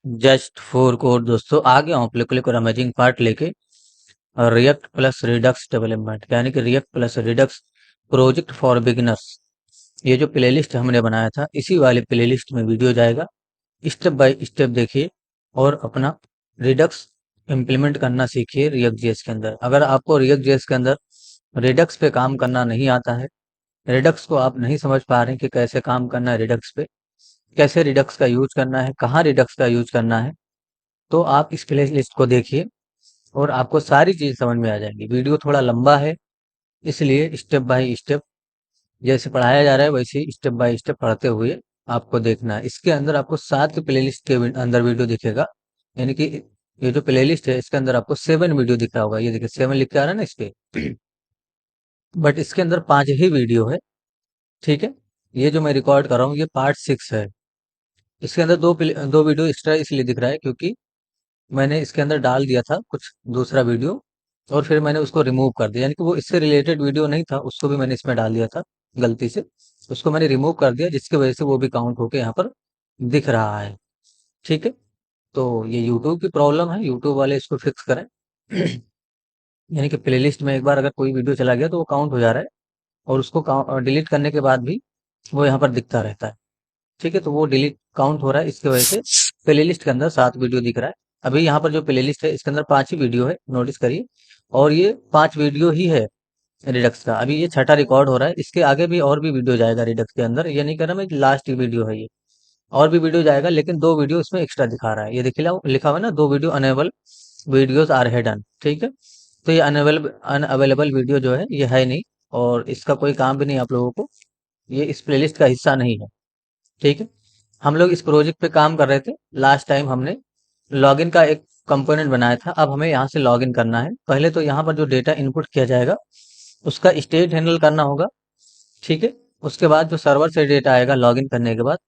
Just four code दोस्तों आ गया हूँ आप लोग के लिए और अमेजिंग पार्ट लेके। रिएक्ट प्लस रिडक्स डेवलपमेंट यानी कि react plus Redux project for beginners. ये जो प्लेलिस्ट हमने बनाया था इसी वाले प्लेलिस्ट में वीडियो जाएगा। स्टेप बाय स्टेप देखिए और अपना रिडक्स इम्प्लीमेंट करना सीखिए रिएक्ट जेएस के अंदर। अगर आपको रिएक्ट जेएस के अंदर रिडक्स पे काम करना नहीं आता है, रिडक्स को आप नहीं समझ पा रहे हैं कि कैसे काम करना है रिडक्स पे, कैसे रिडक्स का यूज करना है, कहाँ रिडक्स का यूज करना है, तो आप इस प्ले लिस्ट को देखिए और आपको सारी चीज समझ में आ जाएगी। वीडियो थोड़ा लंबा है, इसलिए स्टेप बाय स्टेप जैसे पढ़ाया जा रहा है वैसे ही स्टेप बाय स्टेप पढ़ते हुए आपको देखना है। इसके अंदर आपको 7 प्लेलिस्ट के अंदर वीडियो दिखेगा, यानी कि ये जो प्लेलिस्ट है इसके अंदर आपको 7 वीडियो दिख रहा होगा। ये देखिए 7 लिख के आ रहा है ना इस पे बट इसके अंदर 5 ही वीडियो है। ठीक है, ये जो मैं रिकॉर्ड कर रहा हूँ ये पार्ट 6 है। इसके अंदर दो वीडियो एक्स्ट्रा इसलिए दिख रहा है क्योंकि मैंने इसके अंदर डाल दिया था कुछ दूसरा वीडियो और फिर मैंने उसको रिमूव कर दिया, यानी कि वो इससे रिलेटेड वीडियो नहीं था, उसको भी मैंने इसमें डाल दिया था गलती से। उसको मैंने रिमूव कर दिया जिसकी वजह से वो भी काउंट होके यहाँ पर दिख रहा है। ठीक है, तो ये यूट्यूब की प्रॉब्लम है, यूट्यूब वाले इसको फिक्स करें। यानी कि प्लेलिस्ट में एक बार अगर कोई वीडियो चला गया तो वो काउंट हो जा रहा है और उसको डिलीट करने के बाद भी वो यहाँ पर दिखता रहता है। ठीक है, तो वो डिलीट काउंट हो रहा है, इसकी वजह से प्लेलिस्ट के अंदर 7 वीडियो दिख रहा है। अभी यहाँ पर जो प्लेलिस्ट है इसके अंदर 5 ही वीडियो है, नोटिस करिए। और ये 5 वीडियो ही है रिडक्स का। अभी ये छठा रिकॉर्ड हो रहा है, इसके आगे भी और भी वीडियो जाएगा रिडक्स के अंदर। ये नहीं कर रहा मैं लास्ट वीडियो है ये, और भी वीडियो जाएगा लेकिन 2 वीडियो इसमें एक्स्ट्रा दिखा रहा है। ये देखिए लिखा हुआ है ना, 2 video enable videos are hidden. ठीक है, तो ये अनअवेलेबल वीडियो जो है ये है नहीं और इसका कोई काम भी नहीं आप लोगों को, ये इस प्लेलिस्ट का हिस्सा नहीं है। ठीक है, हम लोग इस प्रोजेक्ट पे काम कर रहे थे। लास्ट टाइम हमने लॉगिन का एक कंपोनेंट बनाया था, अब हमें यहाँ से लॉगिन करना है। पहले तो यहाँ पर जो डेटा इनपुट किया जाएगा उसका स्टेट हैंडल करना होगा। ठीक है, उसके बाद जो सर्वर से डेटा आएगा लॉगिन करने के बाद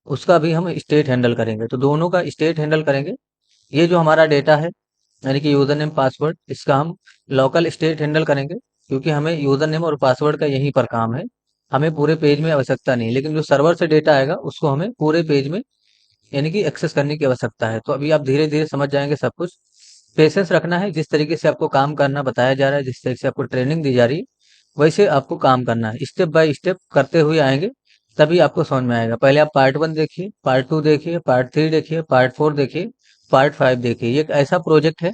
उसका भी हम स्टेट हैंडल करेंगे, तो दोनों का स्टेट हैंडल करेंगे। ये जो हमारा डेटा है यानी कि यूजर नेम पासवर्ड, इसका हम लोकल स्टेट हैंडल करेंगे क्योंकि हमें यूजर नेम और पासवर्ड का यहीं पर काम है। हमें पूरे पेज में आवश्यकता नहीं, लेकिन जो सर्वर से डेटा आएगा उसको हमें पूरे पेज में यानी कि एक्सेस करने की आवश्यकता है। तो अभी आप धीरे धीरे समझ जाएंगे सब कुछ। पेशेंस रखना है, जिस तरीके से आपको काम करना बताया जा रहा है, जिस तरीके से आपको ट्रेनिंग दी जा रही है वैसे आपको काम करना है। स्टेप बाय स्टेप करते हुए आएंगे तभी आपको समझ में आएगा। पहले आप पार्ट 1 देखिए, पार्ट 2 देखिए, पार्ट 3 देखिए, पार्ट 4 देखिए, पार्ट 5 देखिए। ये एक ऐसा प्रोजेक्ट है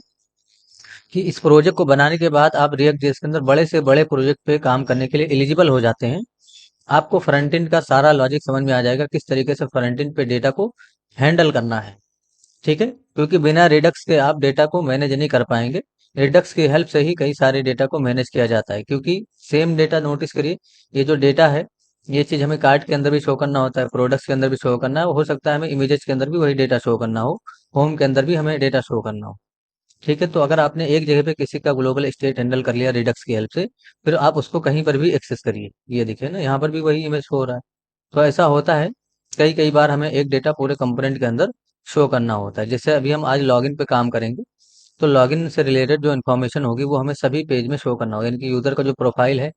कि इस प्रोजेक्ट को बनाने के बाद आप रिएक्ट जेएस के अंदर बड़े से बड़े प्रोजेक्ट पे काम करने के लिए एलिजिबल हो जाते हैं। आपको फ्रंट एंड का सारा लॉजिक समझ में आ जाएगा, किस तरीके से फ्रंट एंड पे डेटा को हैंडल करना है। ठीक है, क्योंकि बिना रिडक्स के आप डेटा को मैनेज नहीं कर पाएंगे। रिडक्स की हेल्प से ही कई सारे डेटा को मैनेज किया जाता है, क्योंकि सेम डेटा, नोटिस करिए ये जो डेटा है ये चीज हमें कार्ड के अंदर भी शो करना होता है, प्रोडक्ट्स के अंदर भी शो करना है, हो सकता है हमें इमेजेस के अंदर भी वही डेटा शो करना हो, होम के अंदर भी हमें डेटा शो करना हो। ठीक है, तो अगर आपने एक जगह पे किसी का ग्लोबल स्टेट हैंडल कर लिया रिडक्स की हेल्प से, फिर आप उसको कहीं पर भी एक्सेस करिए। ये देखिए ना, यहाँ पर भी वही इमेज शो हो रहा है। तो ऐसा होता है, कई कई बार हमें एक डेटा पूरे कंपोनेंट के अंदर शो करना होता है। जैसे अभी हम आज लॉगिन पे काम करेंगे, तो लॉगिन से रिलेटेड जो इन्फॉर्मेशन होगी वो हमें सभी पेज में शो करना होगा, यानी कि यूजर का जो प्रोफाइल है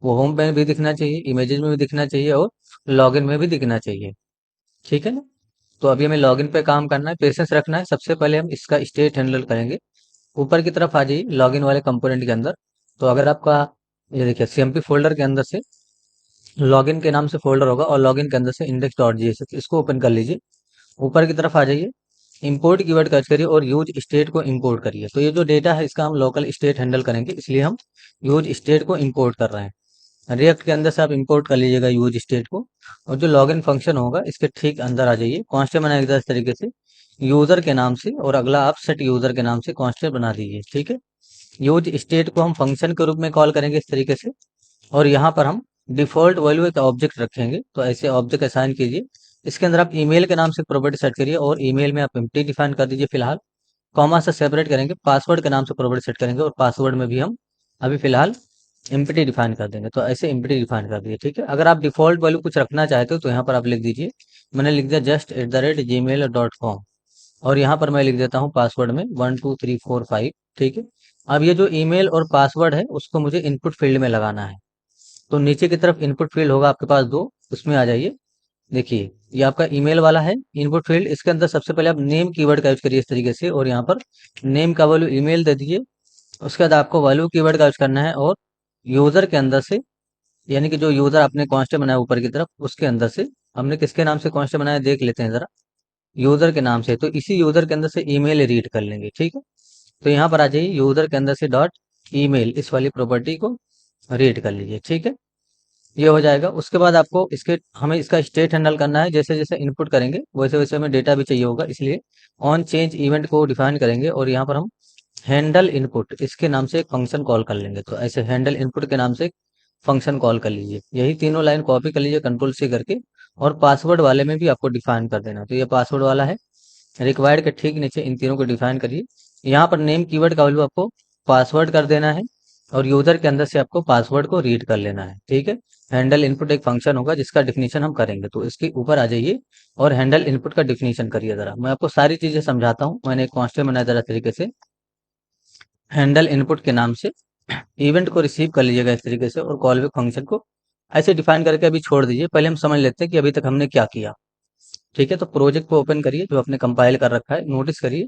वो होम पे भी दिखना चाहिए, इमेजेस में भी दिखना चाहिए और लॉगिन में भी दिखना चाहिए। ठीक है ना, तो अभी हमें लॉगिन पे काम करना है, पेशेंस रखना है। सबसे पहले हम इसका स्टेट हैंडल करेंगे। ऊपर की तरफ आ जाइए लॉगिन वाले कंपोनेंट के अंदर। तो अगर आपका ये देखिए सीएमपी फोल्डर के अंदर से लॉगिन के नाम से फोल्डर होगा और लॉगिन के अंदर से इंडेक्स डॉट जीएसएक्स, इसको ओपन कर लीजिए। ऊपर की तरफ आ जाइए, इंपोर्ट कीवर्ड सर्च करिए और यूज स्टेट को इंपोर्ट करिए। तो ये जो डेटा है इसका हम लोकल स्टेट हैंडल करेंगे, इसलिए हम यूज स्टेट को इंपोर्ट कर रहे हैं। रिएक्ट के अंदर से आप इंपोर्ट कर लीजिएगा यूज स्टेट को। और जो लॉगिन फंक्शन होगा इसके ठीक अंदर आ जाइए, कांस्टेंट बनाएगा इस तरीके से यूजर के नाम से, और अगला आप सेट यूजर के नाम से कांस्टेंट बना दीजिए। ठीक है, यूज स्टेट को हम फंक्शन के रूप में कॉल करेंगे इस तरीके से, और यहाँ पर हम डिफॉल्ट वैल्यू एक ऑब्जेक्ट रखेंगे। तो ऐसे ऑब्जेक्ट असाइन कीजिए। इसके अंदर आप ईमेल के नाम से प्रॉपर्टी सेट करिए और ईमेल में आप एम्प्टी डिफाइन कर दीजिए फिलहाल। कॉमा से सेपरेट करेंगे, पासवर्ड के नाम से प्रॉपर्टी सेट करेंगे और पासवर्ड में भी हम अभी फिलहाल एम्प्टी डिफाइन कर देंगे। तो ऐसे एम्प्टी डिफाइन कर दिए। ठीक है, अगर आप डिफॉल्ट वैल्यू कुछ रखना चाहते हो तो यहाँ पर आप लिख दीजिए। मैंने लिख दिया just@gmail.com और यहाँ पर मैं लिख देता हूँ पासवर्ड में 12345। ठीक है, अब ये जो ईमेल और पासवर्ड है उसको मुझे इनपुट फील्ड में लगाना है। तो नीचे की तरफ इनपुट फील्ड होगा आपके पास दो, उसमें आ जाइए। देखिए ये आपका ईमेल वाला है इनपुट फील्ड। इसके अंदर सबसे पहले आप नेम कीवर्ड का यूज करिए इस तरीके से, और यहाँ पर नेम का वैल्यू ईमेल दे दीजिए। उसके बाद आपको वैल्यू कीवर्ड का यूज करना है, और यूजर के अंदर से, यानी कि जो यूजर आपने कांस्टेंट बनाया ऊपर की तरफ, उसके अंदर से हमने किसके नाम से कांस्टेंट बनाया देख लेते हैं जरा। यूजर के नाम से, तो इसी यूजर के अंदर से ईमेल रीड कर लेंगे, ठीक है। तो यहाँ पर आ जाइए, यूजर के अंदर से डॉट ईमेल, इस वाली प्रॉपर्टी को रीड कर लीजिए, ठीक है। ये हो जाएगा। उसके बाद आपको इसके हमें इसका स्टेट हैंडल करना है। जैसे जैसे इनपुट करेंगे वैसे वैसे हमें डेटा भी चाहिए होगा, इसलिए ऑन चेंज इवेंट को डिफाइन करेंगे, और यहाँ पर हम हैंडल इनपुट इसके नाम से एक फंक्शन कॉल कर लेंगे। तो ऐसे हैंडल इनपुट के नाम से एक फंक्शन कॉल कर लीजिए। यही तीनों लाइन कॉपी कर लीजिए कंट्रोल सी करके, और पासवर्ड वाले में भी आपको डिफाइन कर देना। तो ये पासवर्ड वाला है, रिक्वायर्ड के ठीक नीचे इन तीनों को डिफाइन करिए। यहाँ पर नेम कीवर्ड का वैल्यू आपको पासवर्ड कर देना है, और यूजर के अंदर से आपको पासवर्ड को रीड कर लेना है, ठीक है। हैंडल इनपुट एक फंक्शन होगा जिसका डिफिनीशन हम करेंगे, तो इसके ऊपर आ जाइए और हैंडल इनपुट का डिफिनीशन करिए। जरा मैं आपको सारी चीजें समझाता हूँ। मैंने एक कांस्टेंट बनाया जरा तरीके से, हैंडल इनपुट के नाम से इवेंट को रिसीव कर लीजिएगा इस तरीके से, और कॉल बैक फंक्शन को ऐसे डिफाइन करके अभी छोड़ दीजिए। पहले हम समझ लेते हैं कि अभी तक हमने क्या किया, ठीक है। तो प्रोजेक्ट को ओपन करिए जो आपने कंपाइल कर रखा है। नोटिस करिए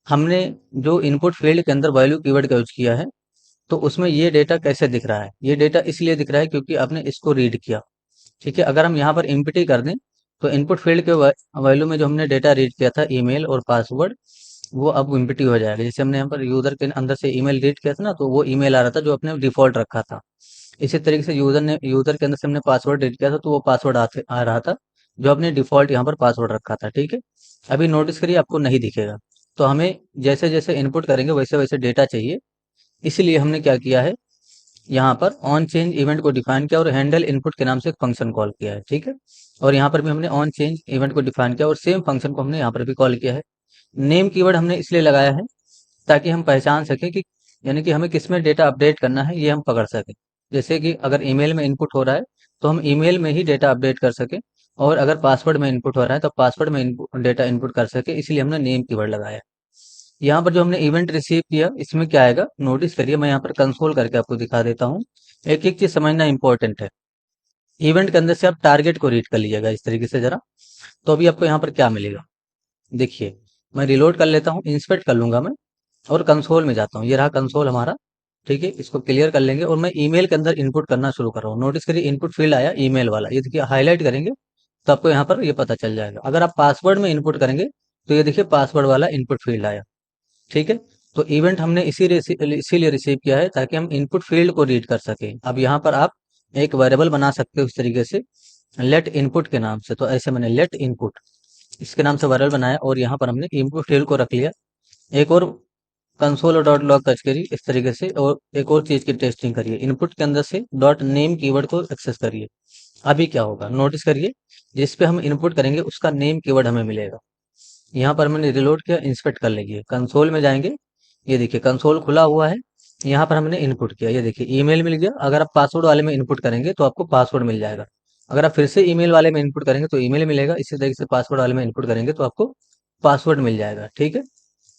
हमने जो इनपुट फील्ड के अंदर वैल्यू कीवर्ड का यूज किया है, तो उसमें ये डेटा कैसे दिख रहा है। ये डेटा इसलिए दिख रहा है क्योंकि आपने इसको रीड किया, ठीक है। अगर हम यहाँ पर एम्प्टी कर दें, तो इनपुट फील्ड के वैल्यू में जो हमने डेटा रीड किया था ईमेल और पासवर्ड, वो अब एम्प्टी हो जाएगा। जैसे हमने यहाँ पर यूजर के अंदर से ईमेल रीड किया था ना, तो वो ईमेल आ रहा था जो अपने डिफॉल्ट रखा था। इसी तरीके से यूजर के अंदर से हमने पासवर्ड रीड किया था, तो वो पासवर्ड आ रहा था जो अपने डिफॉल्ट यहाँ पर पासवर्ड रखा था, ठीक है। अभी नोटिस करिए आपको नहीं दिखेगा। तो हमें जैसे जैसे इनपुट करेंगे वैसे वैसे डेटा चाहिए, इसलिए हमने क्या किया है, यहाँ पर ऑन चेंज इवेंट को डिफाइन किया और हैंडल इनपुट के नाम से एक फंक्शन कॉल किया है, ठीक है। और यहाँ पर भी हमने ऑन चेंज इवेंट को डिफाइन किया और सेम फंक्शन को हमने यहाँ पर भी कॉल किया है। नेम कीवर्ड हमने इसलिए लगाया है ताकि हम पहचान सकें कि, यानी कि हमें किसमें डेटा अपडेट करना है ये हम पकड़ सकें। जैसे कि अगर ईमेल में इनपुट हो रहा है तो हम ईमेल में ही डेटा अपडेट कर सकें, और अगर पासवर्ड में इनपुट हो रहा है तो पासवर्ड में डेटा इनपुट कर सके, इसलिए हमने नेम कीवर्ड लगाया। यहाँ पर जो हमने इवेंट रिसीव किया इसमें क्या आएगा नोटिस करिए। मैं यहाँ पर कंसोल करके आपको दिखा देता हूँ। एक एक चीज समझना इंपॉर्टेंट है। इवेंट के अंदर से आप टारगेट को रीड कर लीजिएगा इस तरीके से जरा। तो अभी आपको यहाँ पर क्या मिलेगा, देखिए मैं रिलोड कर लेता हूँ, इंस्पेक्ट कर लूंगा मैं, और कंसोल में जाता हूँ। ये रहा कंसोल हमारा, ठीक है। इसको क्लियर कर लेंगे और मैं ईमेल के अंदर इनपुट करना शुरू कर रहा हूँ। नोटिस करिए इनपुट फील्ड आया ईमेल वाला, ये देखिए हाईलाइट करेंगे तो आपको यहाँ पर ये पता चल जाएगा। अगर आप पासवर्ड में इनपुट करेंगे तो ये देखिए पासवर्ड वाला इनपुट फील्ड आया, ठीक है। तो इवेंट हमने इसीलिए रिसीव किया है ताकि हम इनपुट फील्ड को रीड कर सकें। अब यहाँ पर आप एक वेरिएबल बना सकते हो इस तरीके से, लेट इनपुट के नाम से। तो ऐसे मैंने लेट इनपुट इसके नाम से वेरिएबल बनाया, और यहाँ पर हमने इनपुट फील्ड को रख लिया। एक और कंसोल और डॉट लॉग टच करिए इस तरीके से, और एक और चीज की टेस्टिंग करिए। इनपुट के अंदर से डॉट नेम कीवर्ड को एक्सेस करिए। अभी क्या होगा नोटिस करिए, जिस पे हम इनपुट करेंगे उसका नेम कीवर्ड हमें मिलेगा। यहाँ पर मैंने रिलोड किया, इंस्पेक्ट कर लीजिए, कंसोल में जाएंगे, ये देखिए कंसोल खुला हुआ है। यहाँ पर हमने इनपुट किया, ये देखिए ईमेल मिल गया। अगर आप पासवर्ड वाले में इनपुट करेंगे तो आपको पासवर्ड मिल जाएगा। अगर आप फिर से ईमेल वाले में इनपुट करेंगे तो ईमेल मिलेगा। इसी तरीके से पासवर्ड वाले में इनपुट करेंगे तो आपको पासवर्ड मिल जाएगा, ठीक है।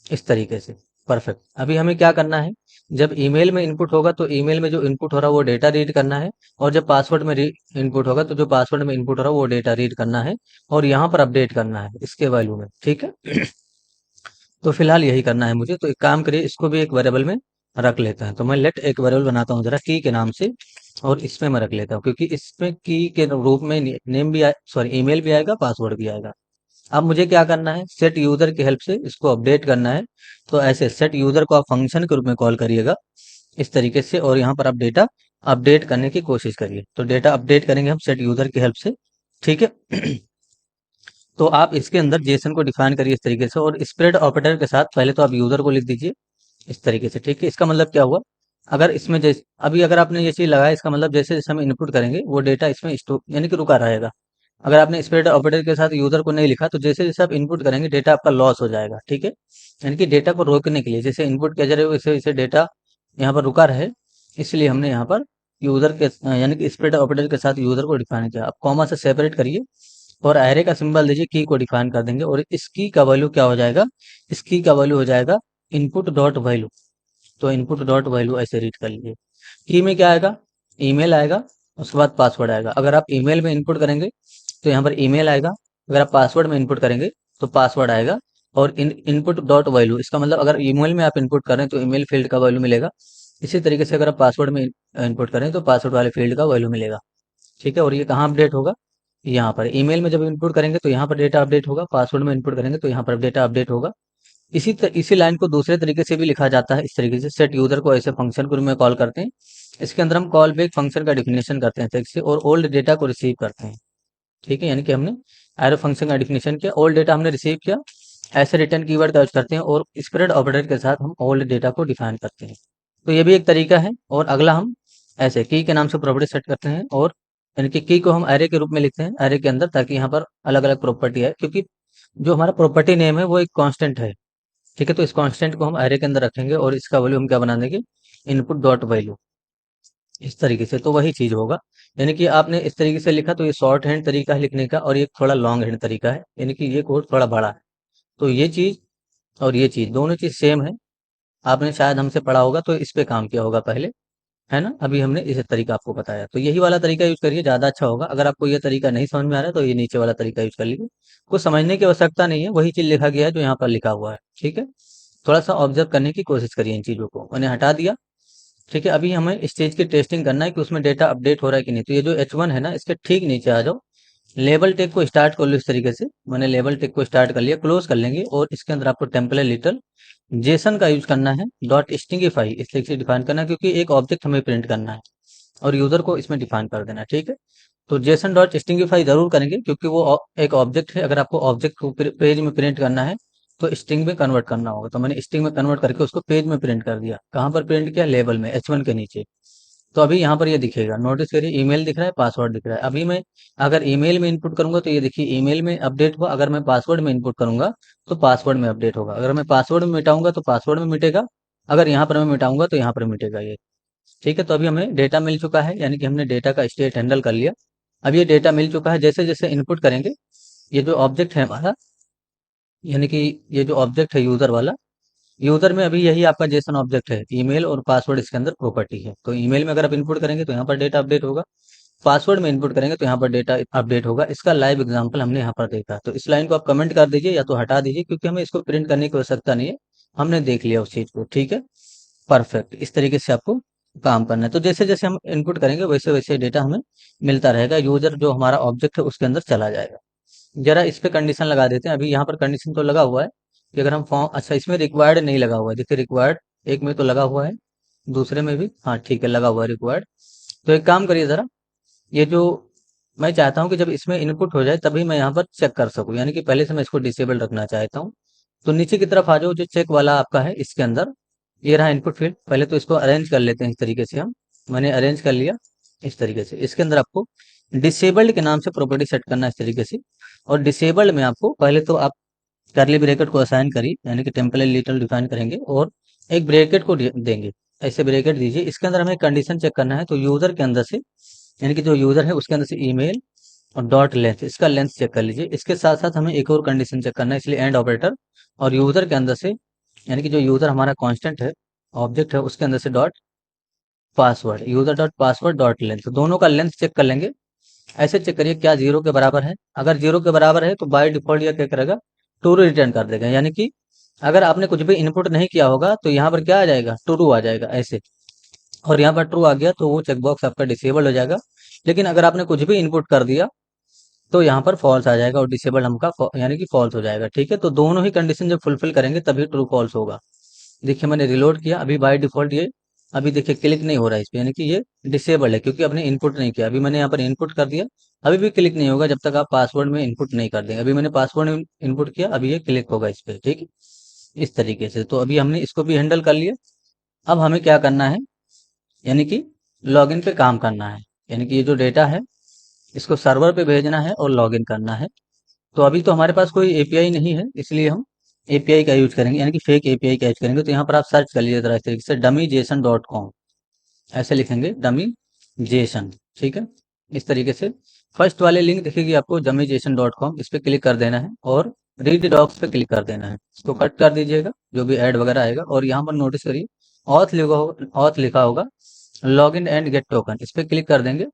इस तरीके से परफेक्ट। अभी हमें क्या करना है, जब ईमेल में इनपुट होगा तो ईमेल में जो इनपुट हो रहा है वो डेटा रीड करना है, और जब पासवर्ड में इनपुट होगा तो जो पासवर्ड में इनपुट हो रहा है वो डेटा रीड करना है, और यहाँ पर अपडेट करना है इसके वैल्यू में, ठीक है। तो फिलहाल यही करना है मुझे। तो एक काम करिए, इसको भी एक वेरिएबल में रख लेते हैं। तो मैं लेट एक वेरिएबल बनाता हूँ जरा की के नाम से, और इसमें मैं रख लेता हूँ क्योंकि इसमें की के रूप में नेम भी सॉरी ईमेल भी आएगा, पासवर्ड भी आएगा। अब मुझे क्या करना है, सेट यूजर की हेल्प से इसको अपडेट करना है। तो ऐसे सेट यूजर को आप फंक्शन के रूप में कॉल करिएगा इस तरीके से, और यहाँ पर आप डेटा अपडेट करने की कोशिश करिए। तो डेटा अपडेट करेंगे हम सेट यूजर की हेल्प से, ठीक है। तो आप इसके अंदर जेसन को डिफाइन करिए इस तरीके से, और स्प्रेड ऑपरेटर के साथ पहले तो आप यूजर को लिख दीजिए इस तरीके से, ठीक है। इसका मतलब क्या हुआ, अगर इसमें जैसे अभी अगर आपने ये चीज लगाया, इसका मतलब जैसे जैसे हम इनपुट करेंगे वो डेटा इसमें स्टोर यानी कि रुका रहेगा। अगर आपने स्प्रेड ऑपरेटर के साथ यूजर को नहीं लिखा तो जैसे जैसे आप इनपुट करेंगे डेटा आपका लॉस हो जाएगा, ठीक है। यानी कि डेटा को रोकने के लिए जैसे इनपुट किया जा रहा है वैसे वैसे डेटा यहाँ पर रुका रहे, इसलिए हमने यहाँ पर यूजर के यानी कि स्प्रेड ऑपरेटर के साथ यूजर को डिफाइन किया। आप कॉमा से सेपरेट करिए और एरे का सिंबल दीजिए, की को डिफाइन कर देंगे, और इस की का वैल्यू क्या हो जाएगा, इस की का वैल्यू हो जाएगा इनपुट डॉट वैल्यू। तो इनपुट डॉट वैल्यू ऐसे रीड कर लीजिए। की में क्या आएगा, ईमेल आएगा, उसके बाद पासवर्ड आएगा। अगर आप ईमेल में इनपुट करेंगे तो यहाँ पर ईमेल आएगा। अगर आप पासवर्ड में इनपुट करेंगे तो पासवर्ड आएगा। और इनपुट डॉट वैल्यू, इसका मतलब अगर ईमेल में आप इनपुट करें तो ईमेल फील्ड का वैल्यू मिलेगा। इसी तरीके से अगर आप पासवर्ड में इनपुट करें तो पासवर्ड वाले फील्ड का वैल्यू मिलेगा। ठीक है, और ये कहाँ अपडेट होगा? यहाँ पर ईमेल में जब इनपुट करेंगे तो यहाँ पर डेटा अपडेट होगा, पासवर्ड में इनपुट करेंगे तो यहाँ पर डेटा अपडेट होगा। इसी लाइन को दूसरे तरीके से भी लिखा जाता है, इस तरीके से सेट यूजर को ऐसे फंक्शन को में कॉल करते हैं। इसके अंदर हम कॉल बैक फंक्शन का डिफिनेशन करते हैं से और ओल्ड डेटा को रिसीव करते हैं। ठीक है, यानी कि हमने एरो फंक्शन का डिफिनेशन किया, ओल्ड डेटा हमने रिसीव किया, ऐसे रिटर्न कीवर्ड का यूज करते हैं और स्प्रेड ऑपरेटर के साथ हम ओल्ड डेटा को डिफाइन करते हैं। तो ये भी एक तरीका है। और अगला हम ऐसे की के नाम से प्रॉपर्टी सेट करते हैं, और यानी कि की को हम एरे के रूप में लिखते हैं एरे के अंदर, ताकि यहाँ पर अलग अलग प्रॉपर्टी है, क्योंकि जो हमारा प्रॉपर्टी नेम है वो एक कांस्टेंट है। ठीक है, तो इस कांस्टेंट को हम एरे के अंदर रखेंगे और इसका वैल्यू हम क्या बना देंगे? Input dot value. इस तरीके से तो वही चीज होगा। यानी कि आपने इस तरीके से लिखा तो ये शॉर्ट हैंड तरीका है लिखने का, और ये थोड़ा लॉन्ग हैंड तरीका है, यानी कि ये कोड थोड़ा बड़ा है। तो ये चीज और ये चीज दोनों चीज सेम है। आपने शायद हमसे पढ़ा होगा तो इस पे काम किया होगा पहले, है ना? अभी हमने इस तरीका आपको बताया, तो यही वाला तरीका यूज करिए, ज्यादा अच्छा होगा। अगर आपको ये तरीका नहीं समझ में आ रहा है तो ये नीचे वाला तरीका यूज कर लीजिए। कुछ समझने की आवश्यकता नहीं है, वही चीज लिखा गया है जो यहाँ पर लिखा हुआ है। ठीक है, थोड़ा सा ऑब्जर्व करने की कोशिश करिए इन चीजों को। मैंने हटा दिया। ठीक है, अभी हमें स्टेज की टेस्टिंग करना है कि उसमें डेटा अपडेट हो रहा है कि नहीं। तो ये जो H1 है ना, इसके ठीक नीचे आ जाओ। लेबल टेक को स्टार्ट कर लो इस तरीके से। मैंने लेबल टेक को स्टार्ट कर लिया, क्लोज कर लेंगे, और इसके अंदर आपको टेम्पलेट लिटिल जेसन का यूज करना है। डॉट स्टिंगिफाई इस तरीके से डिफाइन करना है, क्योंकि एक ऑब्जेक्ट हमें प्रिंट करना है और यूजर को इसमें डिफाइन कर देना है। ठीक है, तो जेसन डॉट स्टिंगिफाई जरूर करेंगे, क्योंकि वो एक ऑब्जेक्ट है। अगर आपको ऑब्जेक्ट को पेज में प्रिंट करना है तो स्ट्रिंग में कन्वर्ट करना होगा। तो मैंने स्ट्रिंग में कन्वर्ट करके उसको पेज में प्रिंट कर दिया। कहाँ पर प्रिंट किया? लेबल में, H1 के नीचे। तो अभी यहाँ पर ये दिखेगा, नोटिस करिए, ईमेल दिख रहा है, पासवर्ड दिख रहा है। अभी मैं अगर ईमेल में इनपुट करूंगा तो ये देखिए ईमेल में अपडेट हुआ। अगर मैं पासवर्ड में इनपुट करूंगा तो पासवर्ड में अपडेट होगा। अगर मैं पासवर्ड में मिटाऊंगा तो पासवर्ड में मिटेगा। अगर यहाँ पर मैं मिटाऊंगा तो यहाँ पर मिटेगा ये। ठीक है, तो अभी हमें डेटा मिल चुका है, यानी कि हमने डेटा का स्टेट हैंडल कर लिया। अब ये डेटा मिल चुका है, जैसे जैसे इनपुट करेंगे, ये जो ऑब्जेक्ट है हमारा, यानी कि ये जो ऑब्जेक्ट है यूजर वाला, यूजर में अभी यही आपका जेसन ऑब्जेक्ट है। ईमेल और पासवर्ड इसके अंदर प्रॉपर्टी है। तो ईमेल में अगर आप इनपुट करेंगे तो यहाँ पर डेटा अपडेट होगा, पासवर्ड में इनपुट करेंगे तो यहाँ पर डेटा अपडेट होगा। इसका लाइव एग्जांपल हमने यहाँ पर देखा। तो इस लाइन को आप कमेंट कर दीजिए या तो हटा दीजिए, क्योंकि हमें इसको प्रिंट करने की आवश्यकता नहीं है, हमने देख लिया उस चीज को। ठीक है, परफेक्ट। इस तरीके से आपको काम करना है। तो जैसे जैसे हम इनपुट करेंगे वैसे वैसे डेटा हमें मिलता रहेगा, यूजर जो हमारा ऑब्जेक्ट है उसके अंदर चला जाएगा। जरा इस पे कंडीशन लगा देते हैं। अभी यहाँ पर कंडीशन तो लगा हुआ है कि अगर हम फॉर्म, अच्छा इसमें रिक्वायर्ड नहीं लगा हुआ है, देखिए रिक्वायर्ड एक में तो लगा हुआ है, दूसरे में भी, हाँ ठीक है लगा हुआ है रिक्वायर्ड। तो एक काम करिए जरा, ये जो मैं चाहता हूँ कि जब इसमें इनपुट हो जाए तभी मैं यहाँ पर चेक कर सकूँ, यानी कि पहले से मैं इसको डिसेबल रखना चाहता हूँ। तो नीचे की तरफ आ जाओ, जो चेक वाला आपका है इसके अंदर, ये रहा इनपुट फील्ड। पहले तो इसको अरेंज कर लेते हैं इस तरीके से हम। मैंने अरेंज कर लिया इस तरीके से। इसके अंदर आपको डिसेबल्ड के नाम से प्रॉपर्टी सेट करना है इस तरीके से। और डिसेबल्ड में आपको पहले तो आप करली ब्रैकेट को असाइन करिए, यानी कि टेम्पलेट लिटिल डिफाइन करेंगे और एक ब्रैकेट को देंगे। ऐसे ब्रैकेट दीजिए। इसके अंदर हमें कंडीशन चेक करना है, तो यूजर के अंदर से, यानी कि जो यूजर है उसके अंदर से ईमेल और डॉट लेंथ, इसका लेंथ चेक कर लीजिए। इसके साथ साथ हमें एक और कंडीशन चेक करना है, इसलिए एंड ऑपरेटर। और यूजर के अंदर से, यानी कि जो यूजर हमारा कांस्टेंट है, ऑब्जेक्ट है, उसके अंदर से dot password, user dot password dot length, दोनों का लेंथ चेक कर लेंगे। ऐसे चेक करिए क्या जीरो के बराबर है। अगर जीरो के बराबर है तो बाय डिफॉल्ट यह क्या करेगा? ट्रू रिटर्न कर देगा। यानी कि अगर आपने कुछ भी इनपुट नहीं किया होगा तो यहाँ पर क्या आ जाएगा? ट्रू आ जाएगा ऐसे। और यहाँ पर ट्रू आ गया तो वो चेकबॉक्स आपका डिसेबल हो जाएगा। लेकिन अगर आपने कुछ भी इनपुट कर दिया तो यहाँ पर फॉल्स आ जाएगा, और डिसेबल हमका यानी कि फॉल्स हो जाएगा। ठीक है, तो दोनों ही कंडीशन जब फुलफिल करेंगे तभी ट्रू फॉल्स होगा। देखिए मैंने रिलोड किया, अभी बाय डिफॉल्ट ये, अभी देखिए क्लिक नहीं हो रहा है इस पे, यानी कि ये डिसेबल है, क्योंकि आपने इनपुट नहीं किया। अभी मैंने यहाँ पर इनपुट कर दिया, अभी भी क्लिक नहीं होगा जब तक आप पासवर्ड में इनपुट नहीं कर देंगे। अभी मैंने पासवर्ड में इनपुट किया, अभी ये क्लिक होगा इस पे। ठीक है, इस तरीके से। तो अभी हमने इसको भी हैंडल कर लिया। अब हमें क्या करना है, यानी कि लॉगिन पे काम करना है। यानी कि ये जो डेटा है इसको सर्वर पे भेजना है और लॉगिन करना है। तो अभी तो हमारे पास कोई एपीआई नहीं है, इसलिए हम एपीआई का यूज करेंगे, यानी कि फेक एपीआई का यूज करेंगे। तो यहाँ पर आप सर्च कर लीजिए जरा इस तरीके से, dummyjson.com ऐसे लिखेंगे, डमी जेसन। ठीक है, इस तरीके से फर्स्ट वाले लिंक दिखेगी आपको dummyjson.com, इस पे क्लिक कर देना है और रीड डॉक्स पे क्लिक कर देना है। इसको कट कर दीजिएगा जो भी ऐड वगैरह आएगा, और यहाँ पर नोटिस करिए ऑथ लिखा होगा, लॉगिन एंड गेट टोकन, इस पे क्लिक कर देंगे।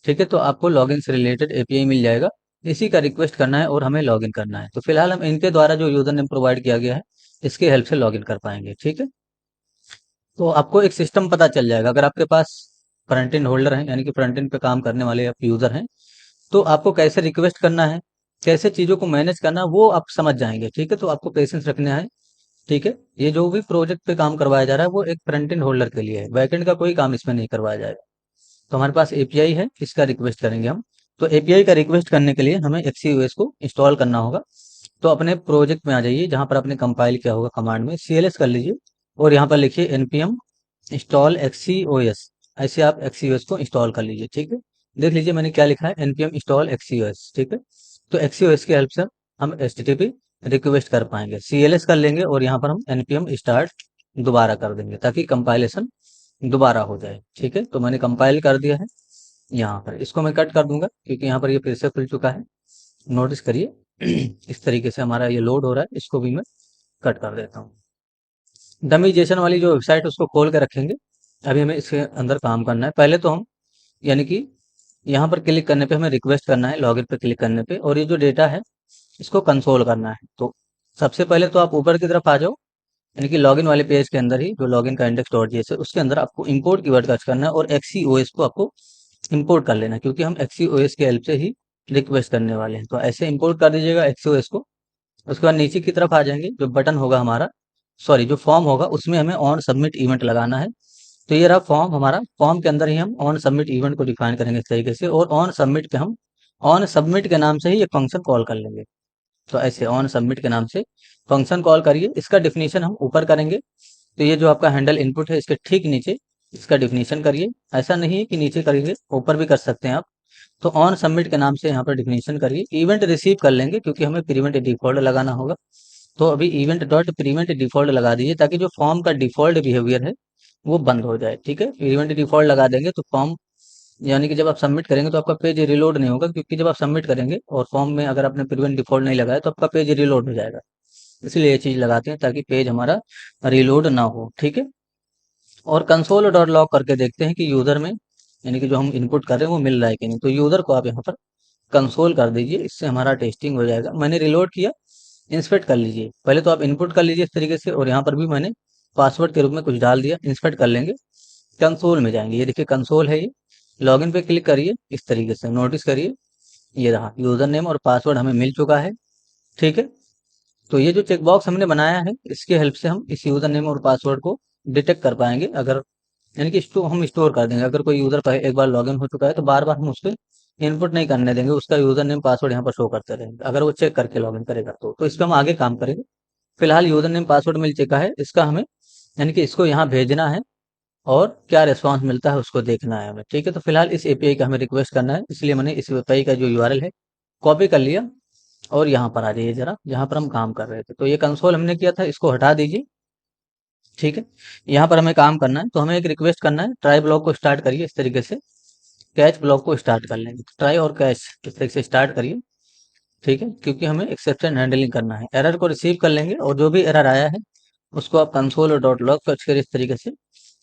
ठीक है, तो आपको लॉगिन से रिलेटेड एपीआई मिल जाएगा। इसी का रिक्वेस्ट करना है और हमें लॉगिन करना है। तो फिलहाल हम इनके द्वारा जो यूजर नेम प्रोवाइड किया गया है इसके हेल्प से लॉगिन कर पाएंगे। ठीक है, तो आपको एक सिस्टम पता चल जाएगा। अगर आपके पास फ्रंट एंड होल्डर हैं, यानी कि फ्रंट एंड पे काम करने वाले आप यूजर हैं, तो आपको कैसे रिक्वेस्ट करना है, कैसे चीज़ों को मैनेज करना है, वो आप समझ जाएंगे। ठीक है, तो आपको पेशेंस रखना है। ठीक है, ये जो भी प्रोजेक्ट पे काम करवाया जा रहा है वो एक फ्रंट एंड होल्डर के लिए है, बैकएंड का कोई काम इसमें नहीं करवाया जाएगा। तो हमारे पास एपीआई है, इसका रिक्वेस्ट करेंगे हम। तो एपीआई का रिक्वेस्ट करने के लिए हमें एक्सीओएस को इंस्टॉल करना होगा। तो अपने प्रोजेक्ट में आ जाइए, जहां पर आपने कंपाइल किया होगा कमांड में सीएलएस कर लीजिए, और यहाँ पर लिखिए एनपीएम इंस्टॉल एक्सीओएस। ऐसे आप एक्सीओएस को इंस्टॉल कर लीजिए। ठीक है, देख लीजिए मैंने क्या लिखा है, एनपीएम इंस्टॉल एक्सीओएस। ठीक है, तो एक्सीओएस की हेल्प से हम एचटीटीपी रिक्वेस्ट कर पाएंगे। सीएलएस कर लेंगे और यहाँ पर हम एनपीएम स्टार्ट दोबारा कर देंगे ताकि कंपाइलेशन दोबारा हो जाए। ठीक है, तो मैंने कंपाइल कर दिया है। यहाँ पर इसको मैं कट कर दूंगा क्योंकि यहाँ पर ये फिर से खुल चुका है। नोटिस करिए इस तरीके से हमारा ये लोड हो रहा है, इसको भी मैं कट कर देता हूँ। डमी जेसन वाली जो वेबसाइट है उसको खोल के रखेंगे। अभी हमें इसके अंदर काम करना है। पहले तो हम, यानी कि यहाँ पर क्लिक करने पे हमें रिक्वेस्ट करना है, लॉगिन पे क्लिक करने पे, और ये जो डेटा है इसको कंसोल करना है। तो सबसे पहले तो आप ऊपर की तरफ आ जाओ, यानी कि लॉगिन वाले पेज के अंदर ही, जो लॉगिन का इंडेक्स डॉट जेएस है उसके अंदर आपको इंपोर्ट कीवर्ड सर्च करना है और एक्सीओएस को आपको इंपोर्ट कर लेना है, क्योंकि हम एक्सीओएस की हेल्प से ही रिक्वेस्ट करने वाले हैं। तो ऐसे इंपोर्ट कर दीजिएगा एक्सीओएस को। उसके बाद नीचे की तरफ आ जाएंगे, जो बटन होगा हमारा, सॉरी जो फॉर्म होगा उसमें हमें ऑन सबमिट इवेंट लगाना है। तो ये रहा फॉर्म हमारा। फॉर्म के अंदर ही हम ऑन सबमिट इवेंट को डिफाइन करेंगे इस तरीके से, और ऑन सबमिट पे हम ऑन सबमिट के नाम से ही ये फंक्शन कॉल कर लेंगे। तो ऐसे ऑन सबमिट के नाम से फंक्शन कॉल करिए। इसका डिफिनीशन हम ऊपर करेंगे। तो ये जो आपका हैंडल इनपुट है इसके ठीक नीचे इसका डिफिनीशन करिए। ऐसा नहीं है कि नीचे करेंगे, ऊपर भी कर सकते हैं आप। तो ऑन सबमिट के नाम से यहाँ पर डिफिनीशन करिए। इवेंट रिसीव कर लेंगे क्योंकि हमें प्रीवेंट डिफॉल्ट लगाना होगा। तो अभी इवेंट डॉट प्रीवेंट डिफॉल्ट लगा दीजिए ताकि जो फॉर्म का डिफॉल्ट बिहेवियर है वो बंद हो जाए। ठीक है, इवेंट डिफॉल्ट लगा देंगे तो फॉर्म, यानी कि जब आप सबमिट करेंगे तो आपका पेज रिलोड नहीं होगा, क्योंकि जब आप सबमिट करेंगे और फॉर्म में अगर आपने प्रीवेंट डिफॉल्ट नहीं लगाया तो आपका पेज रिलोड हो जाएगा। इसलिए ये चीज लगाते हैं ताकि पेज हमारा रिलोड ना हो। ठीक है, और कंसोल डॉट लॉग करके देखते हैं कि यूजर में, यानी कि जो हम इनपुट कर रहे हैं वो मिल रहा है कि नहीं। तो यूजर को आप यहाँ पर कंसोल कर दीजिए, इससे हमारा टेस्टिंग हो जाएगा। मैंने रिलोड किया, इंस्पेक्ट कर लीजिए। पहले तो आप इनपुट कर लीजिए इस तरीके से, और यहाँ पर भी मैंने पासवर्ड के रूप में कुछ डाल दिया। इंस्पेक्ट कर लेंगे, कंसोल में जाएंगे, ये देखिए कंसोल है ये। लॉगिन पे क्लिक करिए इस तरीके से, नोटिस करिए ये रहा यूजर नेम और पासवर्ड हमें मिल चुका है। ठीक है, तो ये जो चेकबॉक्स हमने बनाया है इसके हेल्प से हम इस यूजर नेम और पासवर्ड को डिटेक्ट कर पाएंगे। अगर, यानी कि हम स्टोर कर देंगे। अगर कोई यूजर एक बार लॉगिन हो चुका है तो बार बार हम उसको इनपुट नहीं करने देंगे, उसका यूजर नेम पासवर्ड यहाँ पर शो करते रहेंगे अगर वो चेक करके लॉगिन करेगा। तो इस पर हम आगे काम करेंगे। फिलहाल यूजर नेम पासवर्ड मिल चुका है, इसका हमें, यानी कि इसको यहाँ भेजना है और क्या रिस्पांस मिलता है उसको देखना है हमें। ठीक है, तो फिलहाल इस एपीआई का हमें रिक्वेस्ट करना है, इसलिए मैंने इस एपीआई का जो यूआरएल है कॉपी कर लिया। और यहाँ पर आ जाइए जरा, जहाँ पर हम काम कर रहे थे। तो ये कंसोल हमने किया था, इसको हटा दीजिए। ठीक है, यहाँ पर हमें काम करना है, तो हमें एक रिक्वेस्ट करना है, ट्राई ब्लॉक को स्टार्ट करिए इस तरीके से। कैच ब्लॉक को स्टार्ट कर लेंगे, ट्राई और कैच इस तरीके से स्टार्ट करिए। ठीक है, क्योंकि हमें एक्सेप्शन हैंडलिंग करना है। एरर को रिसीव कर लेंगे और जो भी एरर आया है उसको आप कंसोल और डॉट लॉग सर्च करिए इस तरीके से।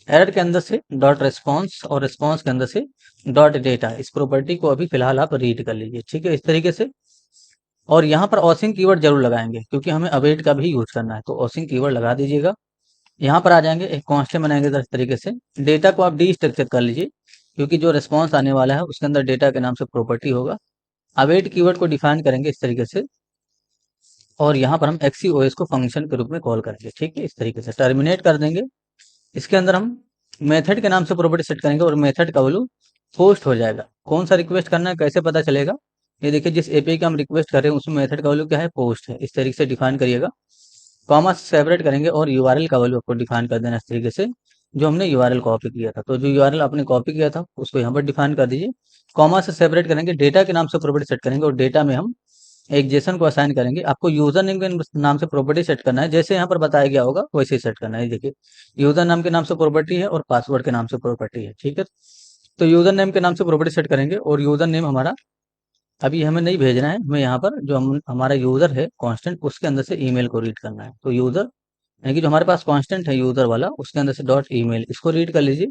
एरर के अंदर से डॉट रेस्पॉन्स और रेस्पॉन्स के अंदर से डॉट डेटा, इस प्रॉपर्टी को अभी फिलहाल आप रीड कर लीजिए। ठीक है, इस तरीके से। और यहाँ पर ऑसिंग कीवर्ड जरूर लगाएंगे क्योंकि हमें अवेट का भी यूज करना है, तो ऑसिंग कीवर्ड लगा दीजिएगा। यहाँ पर आ जाएंगे, एक कांस्टेंट बनाएंगे इस तरीके से। डेटा को आप डी स्ट्रक्चर कर लीजिए क्योंकि जो रिस्पॉन्स आने वाला है उसके अंदर डेटा के नाम से प्रॉपर्टी होगा। अवेट कीवर्ड को डिफाइन करेंगे इस तरीके से, और यहाँ पर हम एक्सीओएस को फंक्शन के रूप में कॉल करेंगे। ठीक है, इस तरीके से टर्मिनेट कर देंगे। इसके अंदर हम मेथड के नाम से प्रॉपर्टी सेट करेंगे और मेथड का वैल्यू पोस्ट हो जाएगा। कौन सा रिक्वेस्ट करना है कैसे पता चलेगा, ये देखिए जिस एपीआई का हम रिक्वेस्ट कर रहे हैं उसमें मेथड का वैल्यू क्या है, पोस्ट है। इस तरीके से डिफाइन करिएगा। कॉमा से सेपरेट करेंगे और यूआरएल का वैल्यू आपको डिफाइन कर देना इस तरीके से, जो हमने यूआरएल कॉपी किया था। तो जो यूआरएल आपने कॉपी किया था उसको यहाँ पर डिफाइन कर दीजिए। कॉमा से सेपरेट करेंगे, डेटा के नाम से प्रॉपर्टी सेट करेंगे और डेटा में हम एक जेसन को असाइन करेंगे। आपको यूजर नेम के नाम से प्रॉपर्टी सेट करना है, जैसे यहाँ पर बताया गया होगा वैसे ही सेट करना है। देखिए यूजर नाम के नाम से प्रॉपर्टी है और पासवर्ड के नाम से प्रॉपर्टी है। ठीक है, तो यूजर नेम के नाम से प्रॉपर्टी सेट करेंगे और यूजर नेम हमारा अभी हमें नहीं भेजना है, हमें यहाँ पर जो हमारा यूजर है कांस्टेंट उसके अंदर से ईमेल को रीड करना है। तो यूजर, यानी कि जो हमारे पास कांस्टेंट है यूजर वाला उसके अंदर से डॉट ईमेल, इसको रीड कर लीजिए।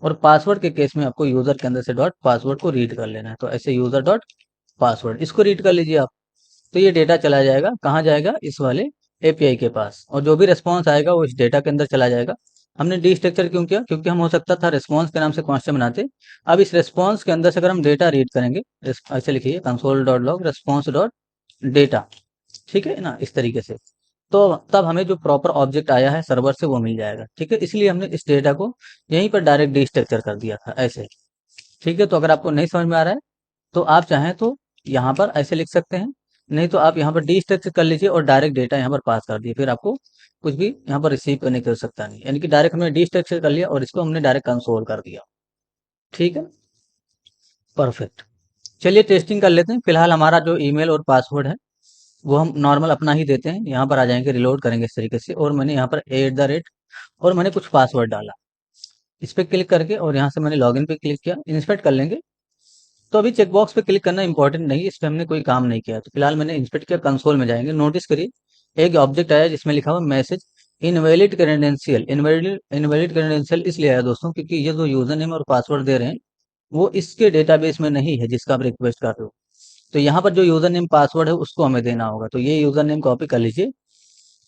और पासवर्ड के केस में आपको यूजर के अंदर से डॉट पासवर्ड को रीड कर लेना है। तो ऐसे यूजर डॉट पासवर्ड, इसको रीड कर लीजिए आप। तो ये डेटा चला जाएगा, कहाँ जाएगा, इस वाले एपीआई के पास, और जो भी रिस्पॉन्स आएगा वो इस डेटा के अंदर चला जाएगा। हमने डी स्ट्रक्चर क्यों किया, क्योंकि हम हो सकता था रिस्पॉन्स के नाम से कॉन्स्टेंट बनाते। अब इस रिस्पॉन्स के अंदर से अगर हम डेटा रीड करेंगे, ऐसे लिखिए console dot log response dot data, ठीक है ना, इस तरीके से, तो तब हमें जो प्रॉपर ऑब्जेक्ट आया है सर्वर से वो मिल जाएगा। ठीक है, इसलिए हमने इस डेटा को यहीं पर डायरेक्ट डी स्ट्रक्चर कर दिया था ऐसे। ठीक है, तो अगर आपको नहीं समझ में आ रहा है तो आप चाहें तो यहाँ पर ऐसे लिख सकते हैं, नहीं तो आप यहाँ पर डी स्ट्रक्चर कर लीजिए और डायरेक्ट डेटा यहाँ पर पास कर दिए, फिर आपको कुछ भी यहाँ पर रिसीव करने की आवश्यकता नहीं, यानी कि डायरेक्ट हमने डी स्ट्रक्चर कर लिया और इसको हमने डायरेक्ट कंसोल कर दिया। ठीक है, परफेक्ट। चलिए टेस्टिंग कर लेते हैं। फिलहाल हमारा जो ईमेल और पासवर्ड है वो हम नॉर्मल अपना ही देते हैं। यहाँ पर आ जाएंगे, रिलोड करेंगे इस तरीके से, और मैंने यहाँ पर एट द रेट और मैंने कुछ पासवर्ड डाला, इस पर क्लिक करके, और यहाँ से मैंने लॉगिन पे क्लिक किया, इंस्पेक्ट कर लेंगे। तो अभी चेकबॉक्स पे क्लिक करना इंपॉर्टेंट नहीं है, इस पर हमने कोई काम नहीं किया। तो फिलहाल मैंने इंस्पेक्ट किया, कंसोल में जाएंगे, नोटिस करिए एक ऑब्जेक्ट आया जिसमें लिखा हुआ message invalid credential. Invalid invalid credential इसलिए आया दोस्तों क्योंकि ये जो यूजर नेम और पासवर्ड दे रहे हैं वो इसके डेटाबेस में नहीं है जिसका आप रिक्वेस्ट कर रहे हो। तो यहाँ पर जो यूजर नेम पासवर्ड है उसको हमें देना होगा, तो ये यूजर नेम कॉपी कर लीजिए,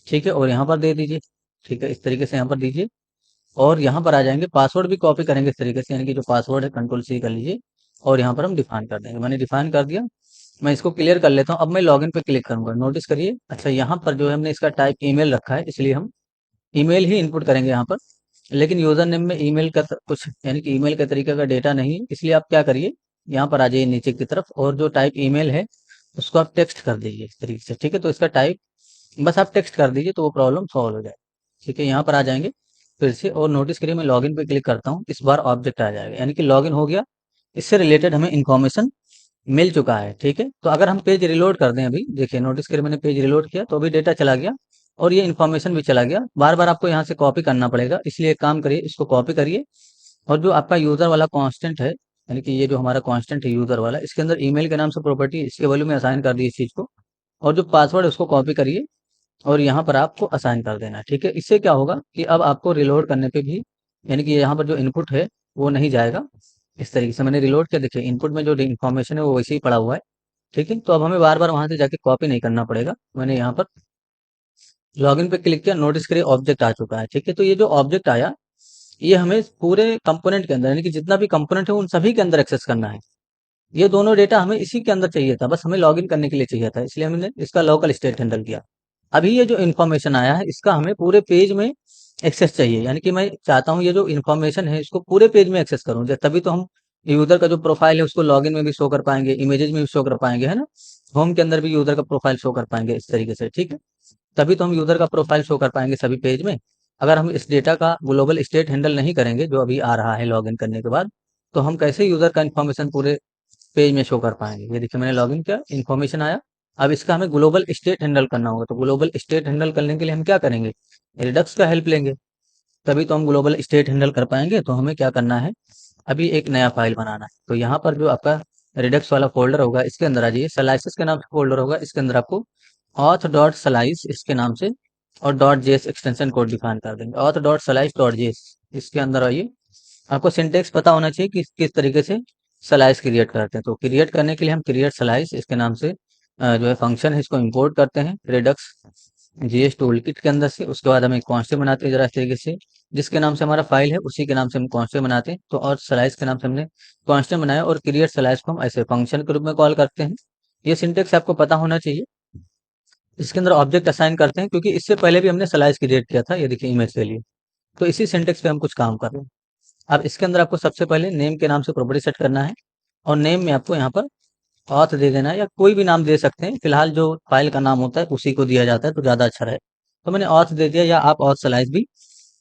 ठीक है, और यहाँ पर दे दीजिए। ठीक है, इस तरीके से यहाँ पर दीजिए, और यहाँ पर आ जाएंगे, पासवर्ड भी कॉपी करेंगे इस तरीके से, यानी कि जो पासवर्ड है कंट्रोल सी कर लीजिए, और यहाँ पर हम डिफाइन कर देंगे। मैंने डिफाइन कर दिया, मैं इसको क्लियर कर लेता हूँ। अब मैं लॉगिन पे क्लिक करूंगा, नोटिस करिए, अच्छा यहाँ पर जो है हमने इसका टाइप ईमेल रखा है, इसलिए हम ईमेल ही इनपुट करेंगे यहाँ पर। लेकिन यूजर नेम में ईमेल का कुछ, यानी कि ईमेल के तरीके का डेटा नहीं है, इसलिए आप क्या करिए, यहाँ पर आ जाइए नीचे की तरफ, और जो टाइप ईमेल है उसको आप टेक्स्ट कर दीजिए इस तरीके से। ठीक है, तो इसका टाइप बस आप टेक्स्ट कर दीजिए तो वो प्रॉब्लम सॉल्व हो जाए। ठीक है, यहाँ पर आ जाएंगे फिर से, और नोटिस करिए मैं लॉगिन पे क्लिक करता हूँ, इस बार ऑब्जेक्ट आ जाएगा, यानी कि लॉगिन हो गया, इससे रिलेटेड हमें इन्फॉर्मेशन मिल चुका है। ठीक है, तो अगर हम पेज रिलोड कर दें, अभी देखिए नोटिस करिए मैंने पेज रिलोड किया तो अभी डेटा चला गया और ये इन्फॉर्मेशन भी चला गया। बार बार आपको यहाँ से कॉपी करना पड़ेगा, इसलिए एक काम करिए, इसको कॉपी करिए, और जो आपका यूजर वाला कांस्टेंट है, यानी कि ये जो हमारा कांस्टेंट है यूजर वाला, इसके अंदर ईमेल के नाम से प्रॉपर्टी इसके वैल्यू में असाइन कर दी इस चीज को, और जो पासवर्ड है उसको कॉपी करिए और यहाँ पर आपको असाइन कर देना है। ठीक है, इससे क्या होगा कि अब आपको रिलोड करने पे भी, यानी कि यहाँ पर जो इनपुट है वो नहीं जाएगा। इस तरीके से मैंने रिलोड किया, देखिए इनपुट में जो इन्फॉर्मेशन है वो वैसे ही पड़ा हुआ है। ठीक है, तो अब हमें बार बार वहां से जाके कॉपी नहीं करना पड़ेगा। मैंने यहाँ पर लॉगिन पे क्लिक किया, नोटिस करिए ऑब्जेक्ट आ चुका है। ठीक है, तो ये जो ऑब्जेक्ट आया ये हमें पूरे कंपोनेंट के अंदर, यानी कि जितना भी कंपोनेंट है उन सभी के अंदर एक्सेस करना है। ये दोनों डेटा हमें इसी के अंदर चाहिए था, बस हमें लॉगिन करने के लिए चाहिए था, इसलिए हमने इसका लोकल स्टेट हैंडल किया। अभी ये जो इन्फॉर्मेशन आया है इसका हमें पूरे पेज में एक्सेस चाहिए, यानी कि मैं चाहता हूँ ये जो इन्फॉर्मेशन है इसको पूरे पेज में एक्सेस करूँ, तभी तो हम यूजर का जो प्रोफाइल है उसको लॉगिन में भी शो कर पाएंगे, इमेजेस में भी शो कर पाएंगे, है ना, होम के अंदर भी यूजर का प्रोफाइल शो कर पाएंगे इस तरीके से। ठीक है, तभी तो हम यूजर का प्रोफाइल शो कर पाएंगे सभी पेज में। अगर हम इस डेटा का ग्लोबल स्टेट हैंडल नहीं करेंगे जो अभी आ रहा है लॉगिन करने के बाद, तो हम कैसे यूजर का इन्फॉर्मेशन पूरे पेज में शो कर पाएंगे। ये देखिए मैंने लॉगिन किया, इन्फॉर्मेशन आया, अब इसका हमें ग्लोबल स्टेट हैंडल करना होगा। तो ग्लोबल स्टेट हैंडल करने के लिए हम क्या करेंगे, रिडक्स का हेल्प लेंगे, तभी तो हम ग्लोबल स्टेट हैंडल कर पाएंगे। तो हमें क्या करना है, अभी एक नया फाइल बनाना है। तो यहाँ पर जो आपका रिडक्स वाला फोल्डर होगा इसके अंदर आ जाइए, स्लाइसेस के नाम से फोल्डर होगा, इसके अंदर आपको ऑथ डॉट स्लाइस इसके नाम से और dot JS extension code define कर देंगे, auth dot slice dot JS. इसके अंदर आइए, आपको सिंटेक्स पता होना चाहिए कि किस तरीके से स्लाइस क्रिएट करते हैं। तो क्रिएट करने के लिए हम क्रिएट स्लाइस इसके नाम से जो है फंक्शन है इसको इंपोर्ट करते हैं रिडक्स जीएस टूल किट के अंदर से। उसके बाद हम एक कॉन्स्टेंट बनाते हैं जरा इस तरीके से, जिसके नाम से हमारा फाइल है उसी के नाम से हम कॉन्स्टेंट बनाते हैं। तो और स्लाइस के नाम से हमने कॉन्स्टेंट बनाया, और क्रिएट स्लाइस को हम ऐसे फंक्शन के रूप में कॉल करते हैं। ये सिंटेक्स आपको पता होना चाहिए। इसके अंदर ऑब्जेक्ट असाइन करते हैं, क्योंकि इससे पहले भी हमने स्लाइस क्रिएट किया था, ये देखिए इमेज के लिए। तो इसी सिंटेक्स पे हम कुछ काम कर रहे हैं। अब इसके अंदर आपको सबसे पहले नेम के नाम से प्रॉपर्टी सेट करना है, और नेम में आपको यहाँ पर ऑथ दे देना है, या कोई भी नाम दे सकते हैं, फिलहाल जो फाइल का नाम होता है उसी को दिया जाता है तो ज़्यादा अच्छा रहे। तो मैंने ऑथ दे दिया, या आप ऑथ स्लाइस भी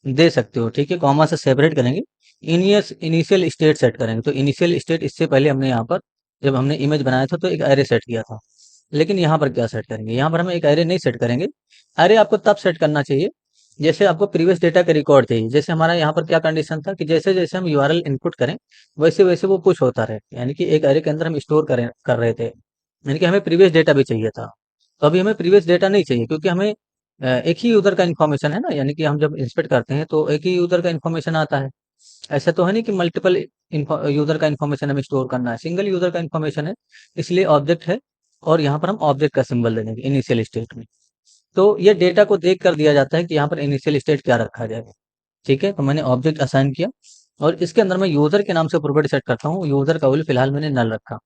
दे सकते हो। ठीक है, कॉमा से सेपरेट करेंगे, इनिशियल स्टेट सेट करेंगे। तो इनिशियल स्टेट इससे पहले हमने यहाँ पर जब हमने इमेज बनाया था तो एक एरे सेट किया था, लेकिन यहाँ पर क्या सेट करेंगे, यहाँ पर हम एक एरे नहीं सेट करेंगे। एरे आपको तब सेट करना चाहिए जैसे आपको प्रीवियस डेटा का रिकॉर्ड चाहिए। जैसे हमारा यहाँ पर क्या कंडीशन था कि जैसे जैसे हम यूआरएल इनपुट करें वैसे वैसे वो पुश होता रहे, यानी कि एक एरे के अंदर हम स्टोर कर रहे थे, यानी कि हमें प्रीवियस डेटा भी चाहिए था। तो अभी हमें प्रीवियस डेटा नहीं चाहिए, क्योंकि हमें एक ही यूजर का इन्फॉर्मेशन है ना, यानी कि हम जब इंस्पेक्ट करते हैं तो एक ही यूजर का इन्फॉर्मेशन आता है। ऐसा तो है नहीं कि मल्टीपल यूजर का इन्फॉर्मेशन हमें स्टोर करना है, सिंगल यूजर का इन्फॉर्मेशन है, इसलिए ऑब्जेक्ट है। और यहाँ पर हम ऑब्जेक्ट का सिंबल दे देंगे इनिशियल स्टेट में। तो ये डेटा को देख कर दिया जाता है कि यहाँ पर इनिशियल स्टेट क्या रखा जाएगा। ठीक है, तो मैंने ऑब्जेक्ट असाइन किया और इसके अंदर मैं यूजर के नाम से प्रॉपर्टी सेट करता हूँ। यूजर का वैल्यू फिलहाल मैंने नल रखा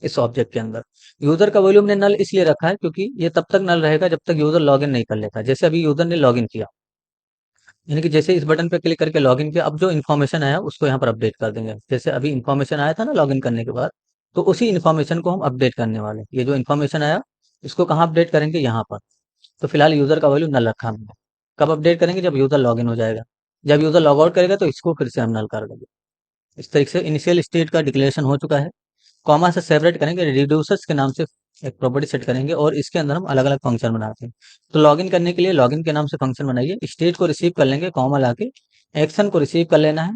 इस ऑब्जेक्ट के अंदर। यूजर का वैल्यू मैंने नल इसलिए रखा है क्योंकि ये तब तक नल रहेगा जब तक यूजर लॉगिन नहीं कर लेता। जैसे अभी यूजर ने लॉगिन किया, यानी कि जैसे इस बटन पे क्लिक करके लॉगिन किया, अब जो इन्फॉर्मेशन आया उसको यहाँ पर अपडेट कर देंगे। जैसे अभी इन्फॉर्मेशन आया था ना लॉगिन करने के बाद, तो उसी इन्फॉर्मेशन को हम अपडेट करने वाले हैं। ये जो इन्फॉर्मेशन आया इसको कहाँ अपडेट करेंगे, यहाँ पर। तो फिलहाल यूजर का वैल्यू नल रखा हमने। कब अपडेट करेंगे, जब यूजर लॉगिन हो जाएगा। जब यूजर लॉग आउट करेगा तो इसको फिर से हम नल कर देंगे। इस तरीके से इनिशियल स्टेट का डिक्लेरेशन हो चुका है। कॉमा से सेपरेट करेंगे, रिड्यूसर्स के नाम से एक प्रॉपर्टी सेट करेंगे और इसके अंदर हम अलग अलग फंक्शन बनाते हैं। तो लॉगिन करने के लिए लॉगिन के नाम से फंक्शन बनाइए, स्टेट को रिसीव कर लेंगे कॉमा लाके, एक्शन को रिसीव कर लेना है,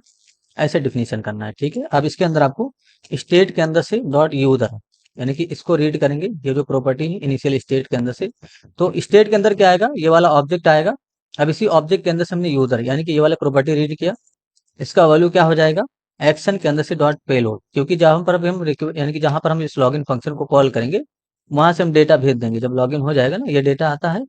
ऐसे डिफिनीशन करना है। ठीक है, अब इसके अंदर आपको स्टेट के अंदर से डॉट यूजर, यानी कि इसको रीड करेंगे, ये जो प्रॉपर्टी है इनिशियल स्टेट के अंदर से। तो स्टेट के अंदर क्या आएगा, ये वाला ऑब्जेक्ट आएगा। अब इसी ऑब्जेक्ट के अंदर से हमने यूजर यानी कि ये वाला प्रॉपर्टी रीड किया, इसका वैल्यू क्या हो जाएगा, एक्शन के अंदर से डॉट पेलोड। क्योंकि जहां पर अभी हम यानी कि जहां पर हम इस लॉगिन फंक्शन को कॉल करेंगे वहां से हम डेटा भेज देंगे। जब लॉगिन हो जाएगा ना, ये डेटा आता है,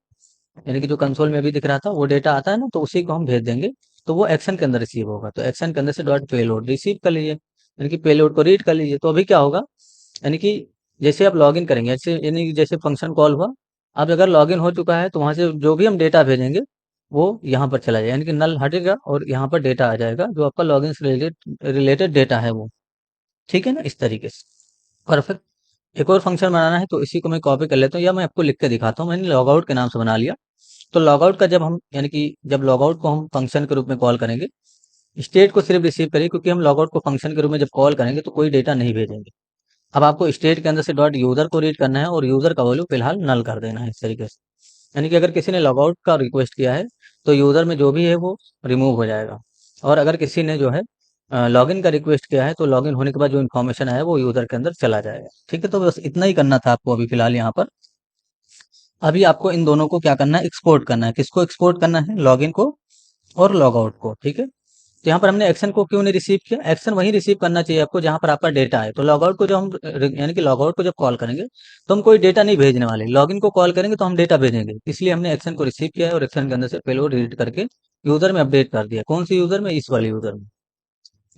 यानी कि जो कंसोल में अभी दिख रहा था वो डेटा आता है ना, तो उसी को हम भेज देंगे। तो वो एक्शन के अंदर रिसीव होगा। तो एक्शन के अंदर से डॉट पेलोड रिसीव कर लीजिए, यानी कि पेलोड को रीड कर लीजिए। तो अभी क्या होगा, यानी कि जैसे आप लॉगिन करेंगे ऐसे, यानी कि जैसे फंक्शन कॉल हुआ, अब अगर लॉगिन हो चुका है तो वहां से जो भी हम डेटा भेजेंगे वो यहाँ पर चला जाएगा, यानी कि नल हटेगा और यहाँ पर डेटा आ जाएगा जो आपका लॉगिन से रिलेटेड डेटा है वो। ठीक है ना, इस तरीके से। परफेक्ट। एक और फंक्शन बनाना है तो इसी को मैं कॉपी कर लेता हूँ या मैं आपको लिख के दिखाता हूँ। मैंने लॉग आउट के नाम से बना लिया। तो लॉग आउट का जब हम, यानी कि जब लॉग आउट को हम फंक्शन के रूप में कॉल करेंगे, स्टेट को सिर्फ रिसीव करिए, क्योंकि हम लॉग आउट को फंक्शन के रूप में जब कॉल करेंगे तो कोई डेटा नहीं भेजेंगे। अब आपको स्टेट के अंदर से डॉट यूजर को रीड करना है और यूजर का वैल्यू फिलहाल नल कर देना है इस तरीके से। यानी कि अगर किसी ने लॉग आउट का रिक्वेस्ट किया है तो यूजर में जो भी है वो रिमूव हो जाएगा। और अगर किसी ने जो है लॉगिन का रिक्वेस्ट किया है तो लॉगिन होने के बाद जो इन्फॉर्मेशन है वो यूजर के अंदर चला जाएगा। ठीक है, तो बस इतना ही करना था आपको अभी फिलहाल यहाँ पर। अभी आपको इन दोनों को क्या करना है, एक्सपोर्ट करना है। किसको एक्सपोर्ट करना है, लॉगिन को और लॉग आउट को। ठीक है, तो यहाँ पर हमने एक्शन को क्यों नहीं रिसीव किया, एक्शन वहीं रिसीव करना चाहिए आपको जहां पर आपका डेटा है। तो लॉग आउट को जो हम, यानी कि लॉग आउट को जब कॉल करेंगे तो हम कोई डेटा नहीं भेजने वाले, लॉगिन को कॉल करेंगे तो हम डेटा भेजेंगे। इसलिए हमने एक्शन को रिसीव किया है और एक्शन के अंदर से पेलोड रीड करके यूजर में अपडेट कर दिया। कौन सी यूजर में, इस वाले यूजर में।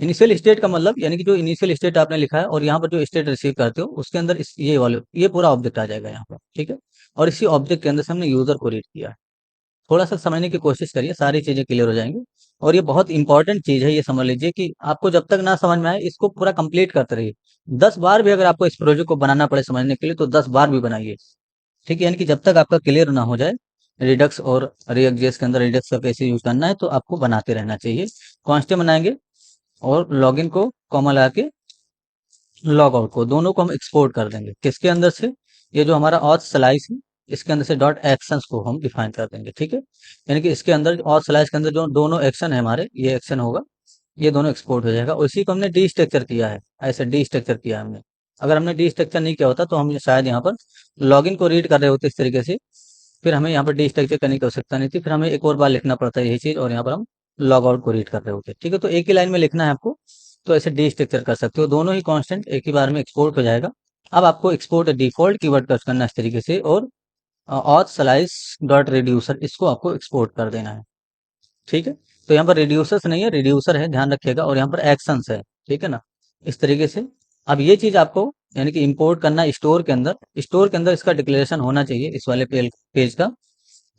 इनिशियल स्टेट का मतलब, यानी कि जो इनिशियल स्टेट आपने लिखा है और यहाँ पर जो स्टेट रिसीव करते हो उसके अंदर ये वाले, ये पूरा ऑब्जेक्ट आ जाएगा यहाँ पर। ठीक है, और इसी ऑब्जेक्ट के अंदर से हमने यूजर को रीड किया है। थोड़ा सा समझने की कोशिश करिए, सारी चीजें क्लियर हो जाएंगी। और ये बहुत इंपॉर्टेंट चीज है, ये समझ लीजिए कि आपको जब तक ना समझ में आए इसको पूरा कंप्लीट करते रहिए। 10 बार भी अगर आपको इस प्रोजेक्ट को बनाना पड़े समझने के लिए तो 10 बार भी बनाइए। ठीक है, यानी कि जब तक आपका क्लियर ना हो जाए रिडक्स और रिएक्ट जेएस के अंदर रिडक्स का कैसे यूज करना है, तो आपको बनाते रहना चाहिए। कांस्टेंट बनाएंगे और लॉगिन को कॉमा लगा के लॉग आउट को, दोनों को हम एक्सपोर्ट कर देंगे। किसके अंदर से, ये जो हमारा ऑथ स्लाइस है इसके अंदर से डॉट एक्शंस को हम डिफाइन कर देंगे। ठीक है, यानी कि इसके अंदर ऑथ स्लाइस के अंदर जो दोनों एक्शन है हमारे, ये एक्शन होगा, ये दोनों एक्सपोर्ट हो जाएगा। उसी को हमने डी स्ट्रक्चर किया है, ऐसे डी स्ट्रक्चर किया है हमने। अगर हमने डी स्ट्रक्चर नहीं किया होता तो हम शायद यहाँ पर लॉगिन को रीड कर रहे होते इस तरीके से, फिर हमें यहाँ पर डी स्ट्रक्चर करने की आवश्यकता नहीं थी, फिर हमें एक और बार लिखना पड़ता है यही चीज, और यहाँ पर हम लॉग आउट को रीड कर रहे होते। ठीक है, तो एक ही लाइन में लिखना है आपको। तो ऐसे डी स्ट्रक्चर कर सकते हो, दोनों ही कांस्टेंट एक ही बार में एक्सपोर्ट हो जाएगा। अब आपको एक्सपोर्ट डिफॉल्ट कीवर्ड का करना है इस तरीके से, और ऑथ स्लाइस डॉट रिड्यूसर इसको आपको एक्सपोर्ट कर देना है। ठीक है, तो यहाँ पर रिड्यूसर्स नहीं है, रिड्यूसर है, ध्यान रखिएगा, और यहाँ पर एक्शंस है। ठीक है ना, इस तरीके से। अब ये चीज आपको, यानी कि इंपोर्ट करना है स्टोर के अंदर। स्टोर के अंदर इसका डिक्लेरेशन होना चाहिए इस वाले पेज का,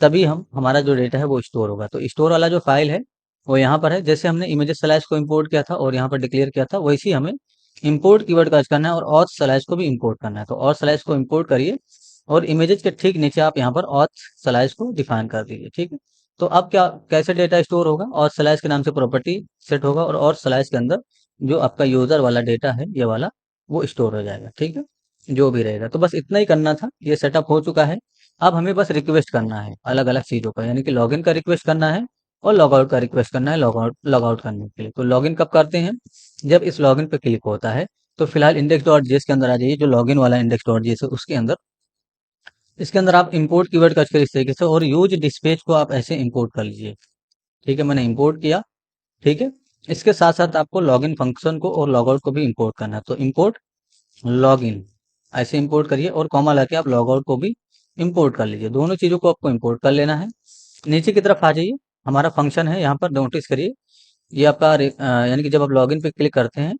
तभी हम हमारा जो डेटा है वो स्टोर होगा। तो स्टोर वाला जो फाइल है वो यहाँ पर है। जैसे हमने इमेजेस स्लैश को इंपोर्ट किया था और यहाँ पर डिक्लेयर किया था, वैसे ही हमें इंपोर्ट कीवर्ड का यूज करना है और ऑथ स्लैश को भी इंपोर्ट करना है। तो ऑथ स्लैश को इंपोर्ट करिए और इमेजेस के ठीक नीचे आप यहाँ पर ऑथ स्लैश को डिफाइन कर दीजिए। ठीक है, तो अब क्या, कैसे डेटा स्टोर होगा, ऑथ स्लैश के नाम से प्रॉपर्टी सेट होगा और ऑथ स्लैश के अंदर जो आपका यूजर वाला डेटा है ये वाला वो स्टोर हो जाएगा। ठीक है, जो भी रहेगा। तो बस इतना ही करना था, ये सेटअप हो चुका है। अब हमें बस रिक्वेस्ट करना है अलग अलग चीजों का, यानी कि लॉगिन का रिक्वेस्ट करना है और लॉग आउट का रिक्वेस्ट करना है, लॉग आउट करने के लिए। तो लॉगिन कब करते हैं, जब इस लॉगिन पे क्लिक होता है। तो फिलहाल इंडेक्स डॉट जेएस के अंदर आ जाइए, जो लॉगिन वाला इंडेक्स डॉट जेएस है उसके अंदर। इसके अंदर आप इंपोर्ट कीवर्ड का इस तरीके से, और यूज डिस्पैच को आप ऐसे इंपोर्ट कर लीजिए। ठीक है, मैंने इंपोर्ट किया। ठीक है, इसके साथ साथ आपको लॉगिन फंक्शन को और लॉगआउट को भी इंपोर्ट करना है। तो इंपोर्ट लॉगिन ऐसे इंपोर्ट करिए और कॉमा लाके आप लॉगआउट को भी इंपोर्ट कर लीजिए। दोनों चीज़ों को आपको इंपोर्ट कर लेना है। नीचे की तरफ आ जाइए, हमारा फंक्शन है, यहाँ पर नोटिस करिए ये आपका यानी कि जब आप लॉगिन पे क्लिक करते हैं,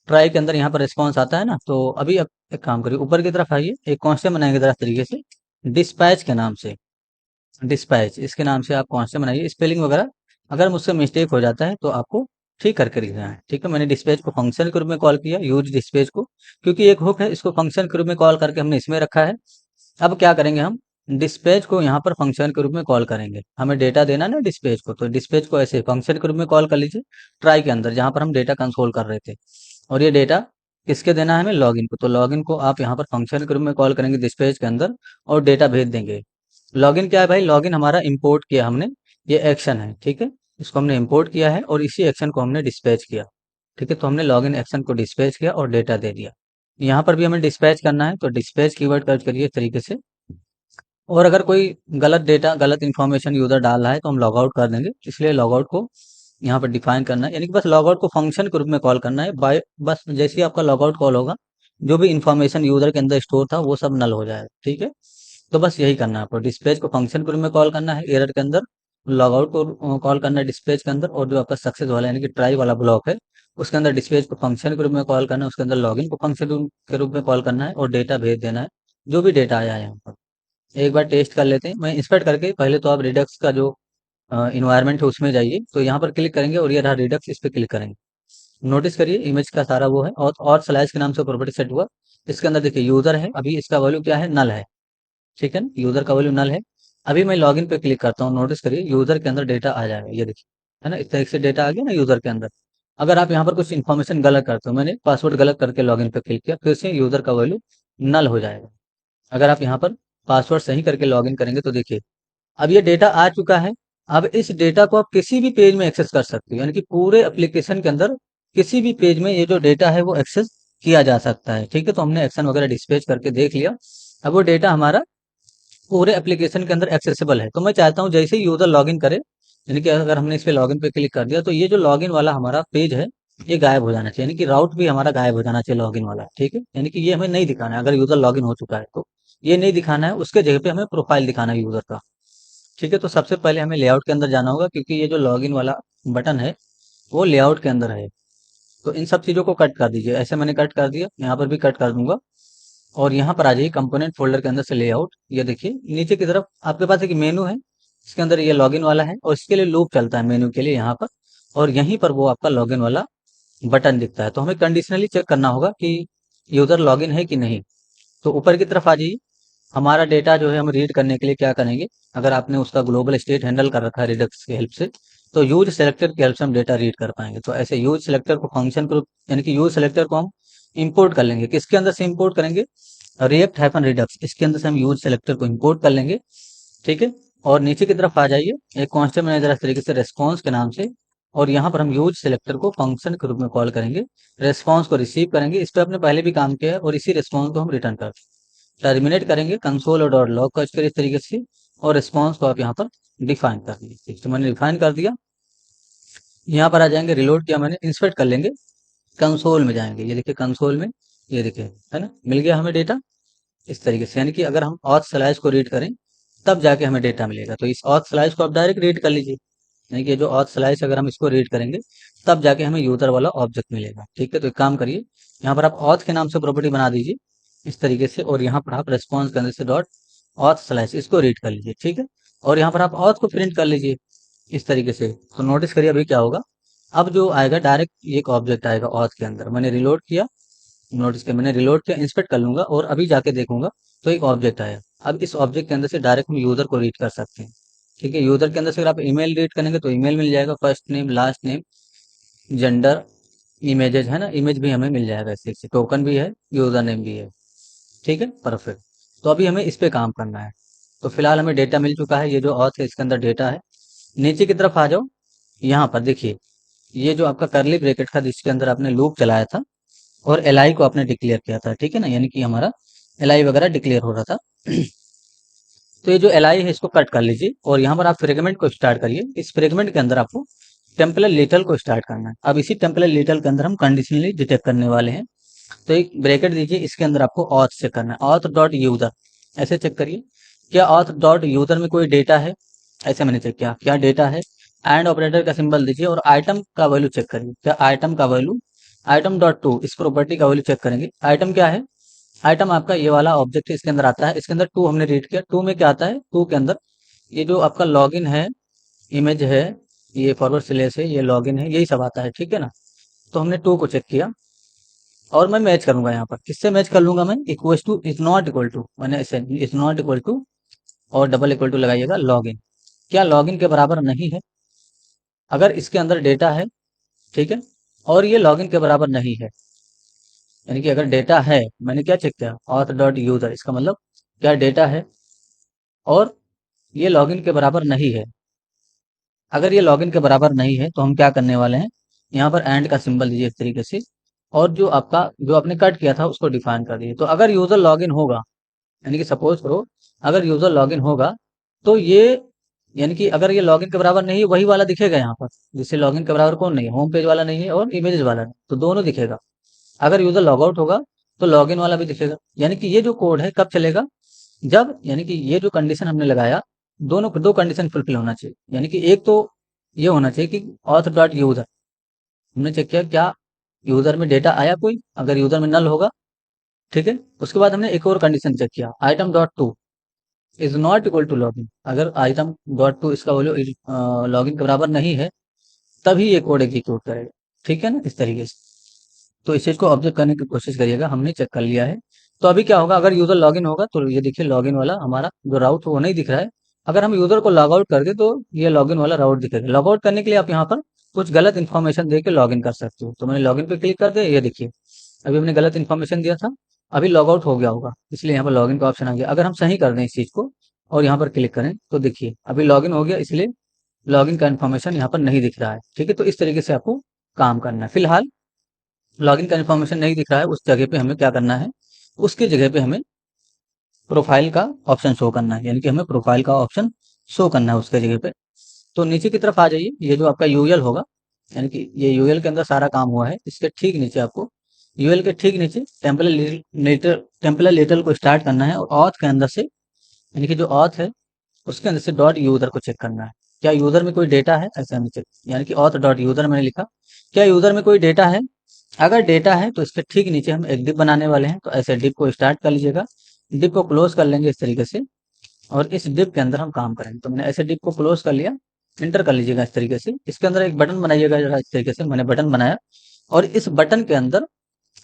ट्राई के अंदर यहाँ पर रिस्पॉन्स आता है ना, तो अभी आप एक काम करिए, ऊपर की तरफ आइए, एक कांस्टेंट बनाएंगे जरा तरीके से, डिस्पैच के नाम से। डिस्पैच इसके नाम से आप कांस्टेंट बनाइए। स्पेलिंग वगैरह अगर मुझसे मिस्टेक हो जाता है तो आपको ठीक करके लिखना है, ठीक है। मैंने डिस्पैच को फंक्शन के रूप में कॉल किया, यूज डिस्पैच को, क्योंकि एक हुक है, इसको फंक्शन के रूप में कॉल करके हमने इसमें रखा है। अब क्या करेंगे, हम डिस्पैच को यहाँ पर फंक्शन के रूप में कॉल करेंगे। हमें डेटा देना ना डिस्पैच को, तो डिस्पैच को ऐसे फंक्शन के रूप में कॉल कर लीजिए ट्राई के अंदर, जहाँ पर हम डेटा कंसोल कर रहे थे। और ये डेटा किसके देना है, हमें लॉगिन को। तो लॉगिन को आप यहाँ पर फंक्शन के रूप में कॉल करेंगे डिस्पैच के अंदर और डेटा भेज देंगे। लॉगिन क्या है भाई, लॉगिन हमारा इंपोर्ट किया हमने, ये एक्शन है, ठीक है। इसको हमने इंपोर्ट किया है और इसी एक्शन को हमने डिस्पैच किया, ठीक है। तो हमने लॉगिन एक्शन को डिस्पैच किया और डेटा दे दिया। यहाँ पर भी हमें डिस्पैच करना है, तो डिस्पैच कीवर्ड सर्च करिए इस तरीके से। और अगर कोई गलत डेटा, गलत इन्फॉर्मेशन यूजर डाल रहा है तो हम लॉग आउट कर देंगे, इसलिए लॉग आउट को यहाँ पर डिफाइन करना है, यानी कि बस लॉग आउट को फंक्शन के रूप में कॉल करना है। बाय बस जैसे ही आपका लॉग आउट कॉल होगा, जो भी इन्फॉर्मेशन यूजर के अंदर स्टोर था वो सब नल हो जाएगा, ठीक है। तो बस यही करना है आपको, डिस्पैच को फंक्शन के रूप में कॉल करना है एरर के अंदर, लॉग आउट को कॉल करना है डिस्पैच के अंदर, और जो आपका सक्सेस वाला यानी कि ट्राई वाला ब्लॉक है, उसके अंदर डिस्पैच को फंक्शन के रूप में कॉल करना है, उसके अंदर लॉगिन को फंक्शन के रूप में कॉल करना है और डेटा भेज देना है, जो भी डेटा आया है यहाँ पर। एक बार टेस्ट कर लेते हैं, मैं इंस्पेक्ट करके, पहले तो आप रिडक्स का जो इन्वायरमेंट है उसमें जाइए, तो यहाँ पर क्लिक करेंगे और ये रहा रिडक्स, इस पे क्लिक करेंगे। नोटिस करिए इमेज का सारा वो है, और स्लैश के नाम से प्रॉपर्टी सेट हुआ। इसके अंदर देखिए यूजर है, अभी इसका वैल्यू क्या है, नल है, ठीक है। यूजर का वैल्यू नल है। अभी मैं लॉगिन पे क्लिक करता हूँ, नोटिस करिए यूजर के अंदर डेटा आ जाएगा, ये देखिए, है ना, इस तरह से डेटा आ गया ना यूजर के अंदर। अगर आप यहाँ पर कुछ इन्फॉर्मेशन गलत करते हो, मैंने पासवर्ड गलत करके लॉगिन पे क्लिक किया, फिर से यूजर का वैल्यू नल हो जाएगा। अगर आप यहाँ पर पासवर्ड सही करके लॉगिन करेंगे तो देखिए अब ये डेटा आ चुका है। अब इस डेटा को आप किसी भी पेज में एक्सेस कर सकते हो, यानी कि पूरे एप्लीकेशन के अंदर किसी भी पेज में ये जो डेटा है वो एक्सेस किया जा सकता है, ठीक है। तो हमने एक्शन वगैरह डिस्पैच करके देख लिया। अब वो डेटा हमारा पूरे एप्लीकेशन के अंदर एक्सेसिबल है। तो मैं चाहता हूँ जैसे ही यूजर लॉगिन करे, यानी कि अगर हमने इस पे लॉगिन पे क्लिक कर दिया, तो ये जो लॉगिन वाला हमारा पेज है ये गायब हो जाना चाहिए, यानी कि राउट भी हमारा गायब हो जाना चाहिए लॉगिन वाला, ठीक है। यानी कि ये हमें नहीं दिखाना है, अगर यूजर लॉगिन हो चुका है तो ये नहीं दिखाना है, उसके जगह पे हमें प्रोफाइल दिखाना है यूजर का, ठीक है। तो सबसे पहले हमें लेआउट के अंदर जाना होगा, क्योंकि ये जो लॉगिन वाला बटन है वो लेआउट के अंदर है। तो इन सब चीज़ों को कट कर दीजिए, ऐसे मैंने कट कर दिया, यहाँ पर भी कट कर दूंगा। और यहाँ पर आ जाइए कंपोनेंट फोल्डर के अंदर से लेआउट, ये देखिए नीचे की तरफ आपके पास एक मेनू है, इसके अंदर ये लॉगिन वाला है और इसके लिए लूप चलता है मेनू के लिए यहाँ पर, और यहीं पर वो आपका लॉगिन वाला बटन दिखता है। तो हमें कंडीशनली चेक करना होगा कि यूजर लॉगिन है कि नहीं। तो ऊपर की तरफ आ जाइए, हमारा डेटा जो है हम रीड करने के लिए क्या करेंगे, अगर आपने उसका ग्लोबल स्टेट हैंडल कर रखा है रिडक्स की हेल्प से, तो यूज सेलेक्टर की हेल्प से हम डेटा रीड कर पाएंगे। तो ऐसे यूज सेलेक्टर को फंक्शन को, यानी कि यूज सेलेक्टर को हम इंपोर्ट कर लेंगे, किसके अंदर से इंपोर्ट करेंगे, रिएक्ट हाइफन रिडक्स, इसके अंदर से हम यूज सेलेक्टर को इंपोर्ट कर लेंगे, ठीक है। और नीचे की तरफ आ जाइए, एक कांस्टेंट मैनेजर इस तरीके से रेस्पॉन्स के नाम से, और यहाँ पर हम यूज सेलेक्टर को फंक्शन के रूप में कॉल करेंगे, रेस्पॉन्स को रिसीव करेंगे, इस पर आपने पहले भी काम किया है, और इसी रेस्पॉन्स को हम रिटर्न करते हैं। टर्मिनेट करेंगे कंसोल और डॉट लॉग का करिए इस तरीके से, और रिस्पॉन्स को आप यहाँ पर डिफाइन कर लीजिए, तो मैंने डिफाइन कर दिया। यहाँ पर आ जाएंगे, रिलोड किया मैंने, इंस्पेक्ट कर लेंगे, कंसोल में जाएंगे, ये देखिए कंसोल में, ये देखिए, है ना, मिल गया हमें डेटा इस तरीके से। यानी कि अगर हम ऑथ स्लैश को रीड करें तब जाके हमें डेटा मिलेगा, तो इस ऑथ स्लैश को आप डायरेक्ट रीड कर लीजिए, यानी कि जो ऑथ स्लैश अगर हम इसको रीड करेंगे तब जाके हमें यूजर वाला ऑब्जेक्ट मिलेगा, ठीक है। तो एक काम करिए, यहाँ पर आप ऑथ के नाम से प्रॉपर्टी बना दीजिए इस तरीके से, और यहाँ पर आप रेस्पॉन्स करने से डॉट ऑथ स्लैश इसको रीड कर लीजिए, ठीक है। और यहाँ पर आप ऑथ को प्रिंट कर लीजिए इस तरीके से। तो नोटिस करिए अभी क्या होगा, अब जो आएगा डायरेक्ट एक ऑब्जेक्ट आएगा ऑथ के अंदर, मैंने रिलोड किया, नोटिस किया, मैंने रिलोड किया, इंस्पेक्ट कर लूंगा और अभी जाके देखूंगा तो एक ऑब्जेक्ट आया। अब इस ऑब्जेक्ट के अंदर से डायरेक्ट हम यूजर को रीड कर सकते हैं, ठीक है। यूजर के अंदर से अगर आप ईमेल रीड करेंगे तो ईमेल मिल जाएगा, first name, last name, gender, images, है ना, इमेज भी हमें मिल जाएगा, इससे टोकन भी है, यूजर नेम भी है, ठीक है, परफेक्ट। तो अभी हमें इस पे काम करना है। तो फिलहाल हमें डेटा मिल चुका है, ये जो ऑथ है इसके अंदर डेटा है। नीचे की तरफ आ जाओ, यहाँ पर देखिए ये जो आपका करली ब्रैकेट था जिसके अंदर आपने लूप चलाया था और एल को आपने डिक्लेयर किया था, ठीक है ना, यानी कि हमारा एल वगैरह डिक्लेयर हो रहा था। तो ये जो एल है इसको कट कर लीजिए और यहाँ पर आप फ्रेगमेंट को स्टार्ट करिए। इस फ्रेगमेंट के अंदर आपको टेम्पलेट लिटल को स्टार्ट करना है। अब इसी टेम्पलेट लिटल के अंदर हम कंडीशनली डिटेक्ट करने वाले हैं। तो एक ब्रैकेट दीजिए, इसके अंदर आपको ऑथ चेक करना है, ऑथ डॉट यूजर। ऐसे चेक करिए, क्या ऑथ डॉट यूजर में कोई डेटा है? ऐसे मैंने चेक किया, क्या डेटा है? एंड ऑपरेटर का सिंबल दीजिए और आइटम का वैल्यू चेक करिए, क्या आइटम का वैल्यू, आइटम डॉट टू, इस प्रॉपर्टी का वैल्यू चेक करेंगे। आइटम क्या है? आइटम आपका ये वाला ऑब्जेक्ट इसके अंदर आता है। इसके अंदर टू हमने रीड किया, टू में क्या आता है? टू के अंदर ये जो आपका लॉगिन है, इमेज है, ये फॉरवर्ड स्लैश है, ये लॉगिन है, यही सब आता है, ठीक है ना। तो हमने टू को चेक किया और मैं मैच करूंगा यहाँ पर, किससे मैच कर लूंगा मैं? Equal to, is not equal to, मैंने ऐसे इज नॉट इक्वल टू और डबल इक्वल टू लगाइएगा लॉगिन। क्या लॉगिन के बराबर नहीं है? अगर इसके अंदर डेटा है, ठीक है, और ये लॉगिन के बराबर नहीं है, यानी कि अगर डेटा है, मैंने क्या चेक किया? ऑथ डॉट यूजर, इसका मतलब क्या डेटा है और ये लॉगिन के बराबर नहीं है। अगर ये लॉगिन के बराबर नहीं है तो हम क्या करने वाले हैं, यहाँ पर एंड का सिंबल दीजिए इस तरीके से, और जो आपका जो आपने कट किया था उसको डिफाइन कर दीजिए। तो अगर यूजर लॉगिन होगा, यानी कि सपोज करो अगर यूजर लॉगिन होगा, तो ये, यानी कि अगर ये लॉगिन के बराबर नहीं है, वही वाला दिखेगा यहाँ पर, जिससे लॉगिन के बराबर कौन नहीं है? होम पेज वाला नहीं है और इमेजेस वाला नहीं, तो दोनों दिखेगा। अगर यूजर लॉग आउट होगा तो लॉगिन वाला भी दिखेगा। यानी कि ये जो कोड है कब चलेगा? जब, यानी कि ये जो कंडीशन हमने लगाया, दोनों दो कंडीशन फुलफिल होना चाहिए। यानी कि एक तो ये होना चाहिए कि ऑथ डॉट यूजर, हमने चेक किया क्या यूजर में डेटा आया कोई, अगर यूजर में नल होगा, ठीक है। उसके बाद हमने एक और कंडीशन चेक किया, item dot two is not equal to login. अगर आइटम डॉट टू इसका वैल्यू लॉगिन के बराबर नहीं है, तभी ये कोड एग्जीक्यूट करेगा, ठीक है ना, इस तरीके से। तो इस चीज को ऑब्जर्व करने की कोशिश करिएगा, हमने चेक कर लिया है। तो अभी क्या होगा, अगर यूजर लॉगिन होगा तो ये देखिए लॉगिन वाला हमारा जो राउट वो नहीं दिख रहा है। अगर हम यूजर को लॉग आउट कर दे तो ये लॉगिन वाला राउट दिखेगा। लॉग आउट करने के लिए आप यहाँ पर कुछ गलत इन्फॉर्मेशन दे के लॉगिन कर सकते हो। तो मैंने लॉगिन पे क्लिक कर दिया, ये देखिए अभी हमने गलत इन्फॉर्मेशन दिया था, अभी लॉग आउट हो गया होगा, इसलिए यहाँ पर लॉगिन का ऑप्शन आ गया। अगर हम सही कर दें इस चीज को और यहाँ पर क्लिक करें तो देखिए अभी लॉगिन हो गया, इसलिए लॉगिन का इन्फॉर्मेशन यहाँ पर नहीं दिख रहा है, ठीक है। तो इस तरीके से आपको काम करना है। फिलहाल लॉगिन का इन्फॉर्मेशन नहीं दिख रहा है, उस जगह पे हमें क्या करना है, उसकी जगह पे हमें प्रोफाइल का ऑप्शन शो करना है, यानी कि हमें प्रोफाइल का ऑप्शन शो करना है उसके जगह पे। तो नीचे की तरफ आ जाइए, ये जो आपका यूएल होगा, यानी कि ये यूएल के अंदर सारा काम हुआ है, इसके ठीक नीचे आपको, यूएल के ठीक नीचे टेम्पलेट लिटल को स्टार्ट करना है और ऑथ के अंदर से, यानी कि जो ऑथ है उसके अंदर से डॉट यूजर को चेक करना है। क्या यूजर में कोई डेटा है? ऐसे हमें चेक, यानी कि ऑथ डॉट यूजर मैंने लिखा, क्या यूजर में कोई डेटा है? अगर डेटा है तो इसके ठीक नीचे हम एक डिप बनाने वाले हैं, तो ऐसे डिप को स्टार्ट कर लीजिएगा, डिप को क्लोज कर लेंगे इस तरीके से, और इस डिप के अंदर हम काम करेंगे। तो मैंने ऐसे डिप को क्लोज कर लिया, एंटर कर लीजिएगा इस तरीके से। इसके अंदर एक बटन बनाइएगा जरा इस तरीके से, मैंने बटन बनाया और इस बटन के अंदर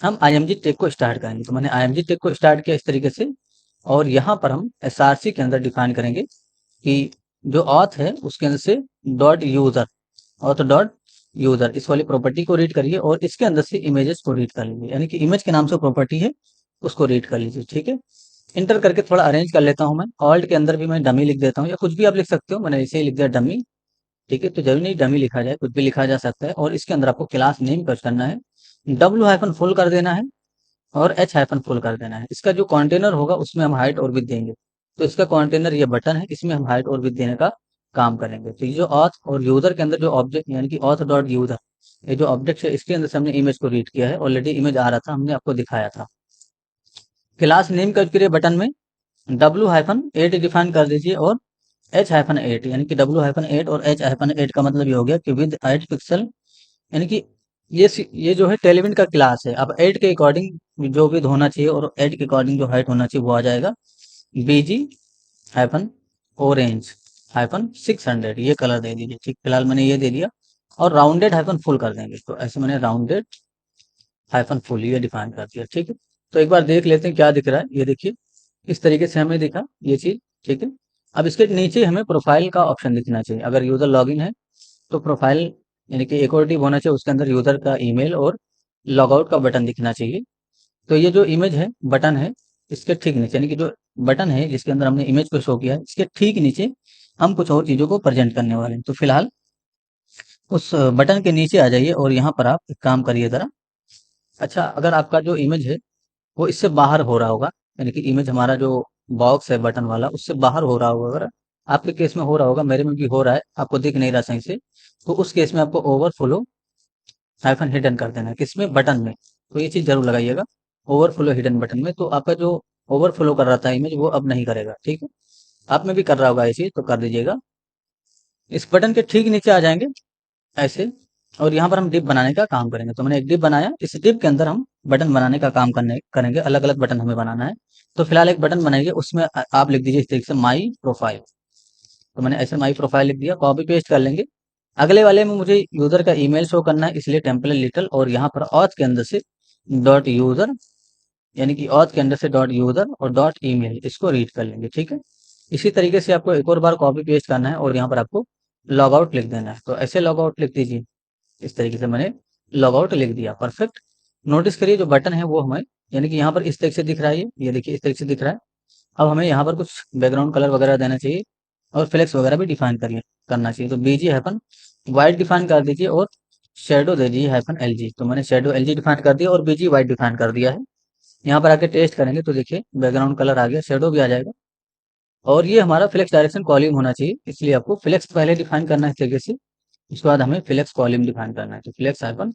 हम IMG टैग को स्टार्ट करेंगे। तो मैंने IMG टैग को स्टार्ट किया इस तरीके से, और यहाँ पर हम SRC के अंदर डिफाइन करेंगे कि जो ऑथ है उसके अंदर से dot user, auth dot user, इस वाली प्रॉपर्टी को रीड करिए और इसके अंदर से इमेजेस को रीड कर लीजिए, यानी कि इमेज के नाम से प्रॉपर्टी है उसको रीड कर लीजिए, ठीक है। इंटर करके थोड़ा अरेंज कर लेता हूँ मैं, ऑल्ट के अंदर भी मैं डमी लिख देता हूँ या कुछ भी आप लिख सकते हो, मैंने ऐसे ही लिख दिया डमी, ठीक है। तो जरूरी नहीं डमी लिखा जाए, कुछ भी लिखा जा सकता है। और इसके अंदर आपको क्लास नेम सर्च करना है, W हाइफन फुल कर देना है और H हाइफन फुल कर देना है। इसका जो कंटेनर होगा उसमें हम हाइट और विड्थ देंगे। तो इसका कंटेनर ये बटन है, इसमें हम हाइट और विड्थ देने का काम करेंगे। तो ये जो ऑथ और यूजर के अंदर जो ऑब्जेक्ट, यानी कि ऑथ डॉट यूजर, ये जो ऑब्जेक्ट है इसके अंदर से हमने इमेज को रीड किया है, ऑलरेडी इमेज आ रहा था, हमने आपको दिखाया था। क्लास नेम के बटन में W हाइफन 8 डिफाइन कर दीजिए और H हाइफन 8, यानी कि W हाइफन 8 और H हाइफन 8 का मतलब ये हो गया कि विद 8 पिक्सल, यानी कि ये जो है टेलीविजन का क्लास है। अब 8 के अकॉर्डिंग जो विद होना चाहिए और 8 के अकॉर्डिंग जो हाइट होना चाहिए वो आ जाएगा BG हाइफन ऑरेंज हाइफन 600, ये कलर दे दीजिए, ठीक। फिलहाल मैंने ये दे दिया और राउंडेड हाइफन फुल कर देंगे, तो ऐसे मैंने राउंडेड हाइफन फुल ये डिफाइन कर दिया, ठीक है। तो एक बार देख लेते हैं क्या दिख रहा है, ये देखिए इस तरीके से हमें दिखा ये चीज, ठीक है। अब इसके नीचे हमें प्रोफाइल का ऑप्शन दिखना चाहिए। अगर यूजर लॉगिन है तो प्रोफाइल, यानी कि एक और टिप होना चाहिए, उसके अंदर यूजर का ईमेल और लॉगआउट का बटन दिखना चाहिए। तो ये जो इमेज है, बटन है, इसके ठीक नीचे, यानी कि जो बटन है जिसके अंदर हमने इमेज को शो किया है, इसके ठीक नीचे हम कुछ और चीजों को प्रेजेंट करने वाले हैं। तो फिलहाल उस बटन के नीचे आ जाइए और यहाँ पर आप एक काम करिए जरा। अच्छा, अगर आपका जो इमेज है वो इससे बाहर हो रहा होगा, यानी कि इमेज हमारा जो बॉक्स है बटन वाला उससे बाहर हो रहा होगा अगर, आपके केस में हो रहा होगा, मेरे में भी हो रहा है, आपको दिख नहीं रहा सही से। तो उस केस में आपको ओवरफ्लो हाइफन हिडन कर देना है, किसमें, बटन में। तो ये चीज जरूर लगाइएगा, ओवरफ्लो हिडन बटन में। तो आपका जो ओवरफ्लो कर रहा था इमेज, वो अब नहीं करेगा, ठीक है। आप में भी कर रहा होगा ये चीज, तो कर दीजिएगा। इस बटन के ठीक नीचे आ जाएंगे ऐसे, और यहाँ पर हम डिप बनाने का काम करेंगे। तो मैंने एक डिप बनाया, इस डिप के अंदर हम बटन बनाने का काम करेंगे, अलग अलग बटन हमें बनाना है। तो फिलहाल एक बटन बनाइए, उसमें आप लिख दीजिए इस तरीके से माई प्रोफाइल। तो मैंने ऐसे माई प्रोफाइल लिख दिया, कॉपी पेस्ट कर लेंगे। अगले वाले में मुझे यूजर का ईमेल शो करना है, इसलिए टेम्पलेट लिटिल, और यहाँ पर ऑथ के अंदर से डॉट यूजर, यानी कि ऑथ के अंदर से डॉट यूजर और डॉट ईमेल, इसको रीड कर लेंगे, ठीक है। इसी तरीके से आपको एक और बार कॉपी पेस्ट करना है, और यहाँ पर आपको लॉग आउट लिख देना है। तो ऐसे लॉग आउट लिख दीजिए, इस तरीके से मैंने लॉग आउट लिख दिया, परफेक्ट। नोटिस करिए जो बटन है वो हमें, यानी कि यहाँ पर इस तरीके से दिख रहा है, ये देखिए इस तरीके से दिख रहा है। अब हमें यहाँ पर कुछ बैकग्राउंड कलर वगैरह देना चाहिए, और फ्लेक्स वगैरह भी डिफाइन करिए, करना चाहिए। तो बीजी हाइफन वाइट डिफाइन कर दीजिए, और शेडो दे दीजिए हाइफन एल जी। तो मैंने शेडो एल जी डिफाइन कर दिया और बीजी वाइट डिफाइन कर दिया है। यहाँ पर आके टेस्ट करेंगे तो देखिए बैकग्राउंड कलर आ गया, शेडो भी आ जाएगा। और ये हमारा फ्लेक्स डायरेक्शन कॉलम होना चाहिए, इसलिए आपको फ्लेक्स पहले डिफाइन करना है इस तरीके से। उसके बाद हमें फ्लेक्स कॉलम डिफाइन करना है, तो फ्लेक्स हाइफन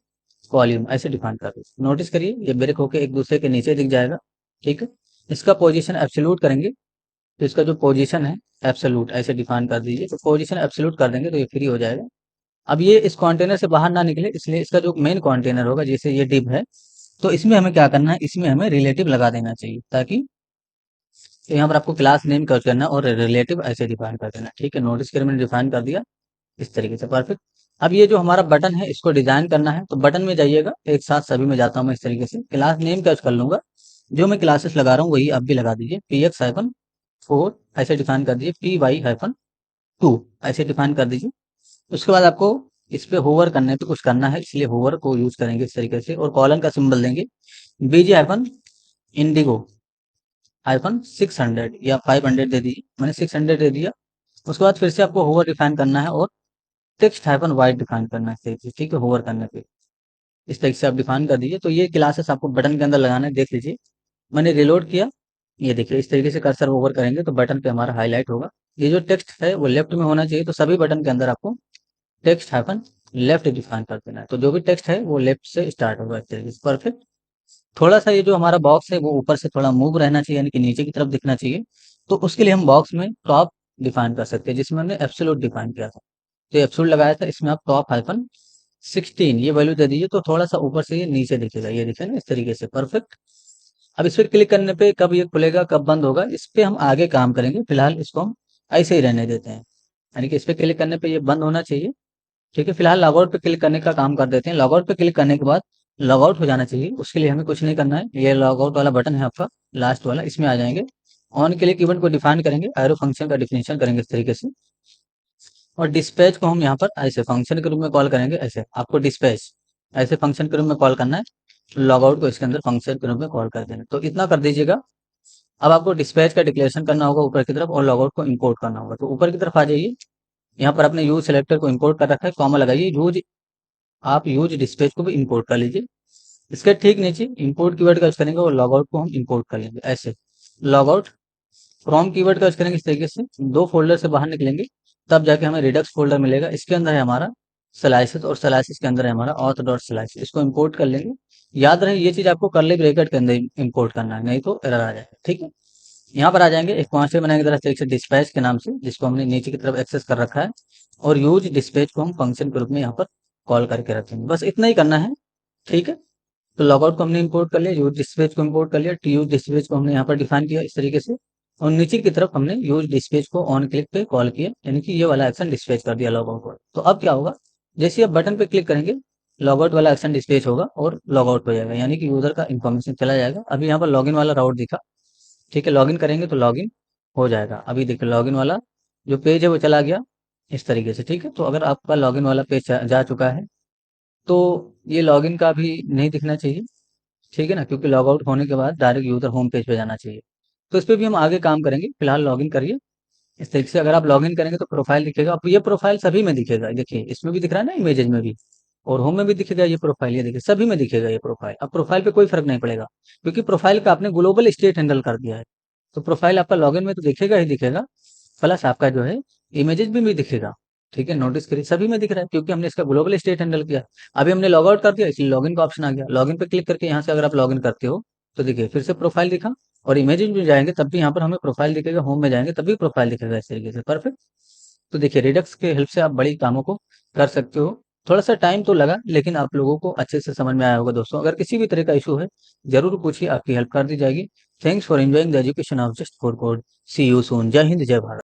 कॉलम ऐसे डिफाइन कर दो। नोटिस करिए ये ब्रेक होकर एक दूसरे के नीचे दिख जाएगा, ठीक है। इसका पोजीशन एब्सोल्यूट करेंगे, तो इसका जो पोजीशन है एब्सोल्यूट ऐसे डिफाइन कर दीजिए। तो पोजीशन एब्सोल्यूट कर देंगे तो ये फ्री हो जाएगा। अब ये इस कंटेनर से बाहर ना निकले, इसलिए इसका जो मेन कंटेनर होगा, जैसे ये डिव है, तो इसमें हमें क्या करना है, इसमें हमें रिलेटिव लगा देना चाहिए, ताकि, तो यहाँ पर आपको क्लास नेम कर करना और रिलेटिव ऐसे डिफाइन कर देना, ठीक है। नोटिस करिए मैंने डिफाइन कर दिया इस तरीके से, परफेक्ट। अब ये जो हमारा बटन है इसको डिजाइन करना है, तो बटन में जाइएगा, एक साथ सभी में जाता हूँ मैं इस तरीके से। क्लास नेम क्या कर लूंगा, जो मैं क्लासेस लगा रहा हूँ वही आप भी लगा दीजिए, पी एक्स हाइफन 4 ऐसे डिफाइन कर दीजिए, पी वाई हाइफन 2 ऐसे डिफाइन कर दीजिए। उसके बाद आपको इस पे होवर करने पे कुछ करना है, इसलिए होवर को यूज करेंगे इस तरीके से, और कॉलन का सिंबल देंगे, बीजी हाइफन इंडिगो हाइफन 600 या 500 दे दीजिए, मैंने 600 दे दिया। उसके बाद फिर से आपको होवर डिफाइन करना है, और टेक्स्ट हाइफन वाइट डिफाइन करना है इस तरीके से, ठीक है। होवर करने पे इस तरीके से आप डिफाइन कर दीजिए। तो ये क्लासेस आपको बटन के अंदर लगाना है, देख लीजिए मैंने रिलोड किया, ये देखिए इस तरीके से कर्सर ओवर करेंगे तो बटन पे हमारा हाईलाइट होगा। ये जो टेक्स्ट है वो लेफ्ट में होना चाहिए, तो सभी बटन के अंदर आपको टेक्स्ट हाइफन लेफ्ट डिफाइन कर देना है। तो जो भी टेक्स्ट है वो लेफ्ट से स्टार्ट होगा इस तरीके से, परफेक्ट। थोड़ा सा ये जो हमारा बॉक्स है वो ऊपर से थोड़ा मूव रहना चाहिए, यानी कि नीचे की तरफ दिखना चाहिए। तो उसके लिए हम बॉक्स में टॉप डिफाइन कर सकते हैं, जिसमें हमने एब्सोल्यूट डिफाइन किया था। तो एब्सोल्यूट लगाया था, इसमें आप टॉप हाइफन 16 ये वैल्यू दे दीजिए, तो थोड़ा सा ऊपर से ये नीचे दिखेगा, ये दिखे ना इस तरीके से, परफेक्ट। अब इस पर क्लिक करने पे कब ये खुलेगा कब बंद होगा, इस पे हम आगे काम करेंगे, फिलहाल इसको हम ऐसे ही रहने देते हैं। यानी कि इस पे क्लिक करने पे ये बंद होना चाहिए, ठीक है। फिलहाल लॉगआउट पे क्लिक करने का काम कर देते हैं। लॉगआउट पे क्लिक करने के बाद लॉगआउट हो जाना चाहिए, उसके लिए हमें कुछ नहीं करना है। ये लॉगआउट वाला बटन है आपका लास्ट वाला, इसमें आ जाएंगे। ऑन क्लिक इवेंट को डिफाइन करेंगे, एरो फंक्शन का डिफिनेशन करेंगे इस तरीके से, और डिस्पैच को हम यहाँ पर ऐसे फंक्शन के रूप में कॉल करेंगे, ऐसे आपको डिस्पैच ऐसे फंक्शन के रूप में कॉल करना है। लॉगआउट को इसके अंदर फंक्शन के रूप में कॉल कर देना, तो इतना कर दीजिएगा। अब आपको डिस्पैच का डिक्लेरेशन करना होगा ऊपर की तरफ, और लॉगआउट को इंपोर्ट करना होगा। तो ऊपर की तरफ आ जाइए, यहाँ पर आपने यूज सिलेक्टर को इंपोर्ट कर रखा है, कॉमा लगाइए, यूज, आप यूज डिस्पैच को भी इंपोर्ट कर लीजिए। इसके ठीक नीचे इंपोर्ट कीवर्ड का यूज करेंगे, और लॉगआउट को हम इंपोर्ट कर लेंगे ऐसे। लॉगआउट फ्रॉम कीवर्ड का यूज करेंगे इस तरीके से, दो फोल्डर से बाहर निकलेंगे, तब जाके हमें रिडक्स फोल्डर मिलेगा। इसके अंदर है हमारा स्लाइसेस, और स्लाइसेस के अंदर है हमारा ऑथ डॉट स्लाइसेस, इसको इंपोर्ट कर लेंगे। याद रहे ये चीज आपको कर्ली ब्रैकेट के अंदर इंपोर्ट करना है, नहीं तो एरर आ जाएगा, ठीक है। यहाँ पर आ जाएंगे, एक पांचवे बनाएंगे तरह से डिस्पैच के नाम से, जिसको हमने नीचे की तरफ एक्सेस कर रखा है, और यूज डिस्पैच को हम फंक्शन के रूप में यहाँ पर कॉल करके रखेंगे। बस इतना ही करना है, ठीक है। तो लॉगआउट को हमने इंपोर्ट कर लिया, यूज डिस्पैच को इंपोर्ट कर लिया, यूज डिस्पैच को हमने यहाँ पर डिफाइन किया इस तरीके से, और नीचे की तरफ हमने यूज डिस्पैच को ऑन क्लिक पे कॉल किया, यानी कि ये वाला एक्शन डिस्पैच कर दिया लॉगआउट को। तो अब क्या होगा, जैसे आप बटन पे क्लिक करेंगे, लॉगआउट वाला एक्शन डिस्पैच होगा और लॉगआउट हो जाएगा, यानी कि यूजर का इन्फॉर्मेशन चला जाएगा। अभी यहाँ पर लॉगिन वाला राउट दिखा, ठीक है, लॉगिन करेंगे तो लॉगिन हो जाएगा। अभी देखिए लॉगिन वाला जो पेज है वो चला गया इस तरीके से, ठीक है। तो अगर आपका लॉगिन वाला पेज जा चुका है, तो ये लॉगिन का भी नहीं दिखना चाहिए, ठीक है ना, क्योंकि लॉग आउट होने के बाद डायरेक्ट यूजर होम पेज पे जाना चाहिए। तो इस पे भी हम आगे काम करेंगे, फिलहाल लॉगिन करिए इस तरीके से। अगर आप लॉगिन करेंगे तो प्रोफाइल दिखेगा, अब ये प्रोफाइल सभी में दिखेगा, देखिए इसमें भी दिख रहा है ना, इमेजेस में भी, और होम में भी दिखेगा ये प्रोफाइल, ये देखिए सभी में दिखेगा ये प्रोफाइल। अब प्रोफाइल पे कोई फर्क नहीं पड़ेगा, क्योंकि प्रोफाइल का आपने ग्लोबल स्टेट हैंडल कर दिया है। तो प्रोफाइल आपका लॉगिन में तो दिखेगा ही दिखेगा, प्लस आपका जो है इमेजेस भी दिखेगा। ठीक है, नोटिस करिए सभी में दिख रहा है क्योंकि हमने इसका ग्लोबल स्टेट हैंडल किया। अभी हमने लॉग आउट कर दिया इसलिए लॉगिन का ऑप्शन आ गया। लॉगिन पे क्लिक करके यहाँ से अगर आप लॉगिन करते हो तो देखिए फिर से प्रोफाइल दिखा, और इमेजेस में जाएंगे तब भी यहाँ पर हमें प्रोफाइल दिखेगा, होम में जाएंगे तब भी प्रोफाइल दिखेगा इस तरीके से। परफेक्ट। तो देखिए रिडक्स के हेल्प से आप बड़ी कामों को कर सकते हो। थोड़ा सा टाइम तो लगा लेकिन आप लोगों को अच्छे से समझ में आया होगा दोस्तों। अगर किसी भी तरह का इशू है जरूर पूछिए, आपकी हेल्प कर दी जाएगी। Thanks for enjoying the education of just for code. See you soon. जय हिंद, जय भारत।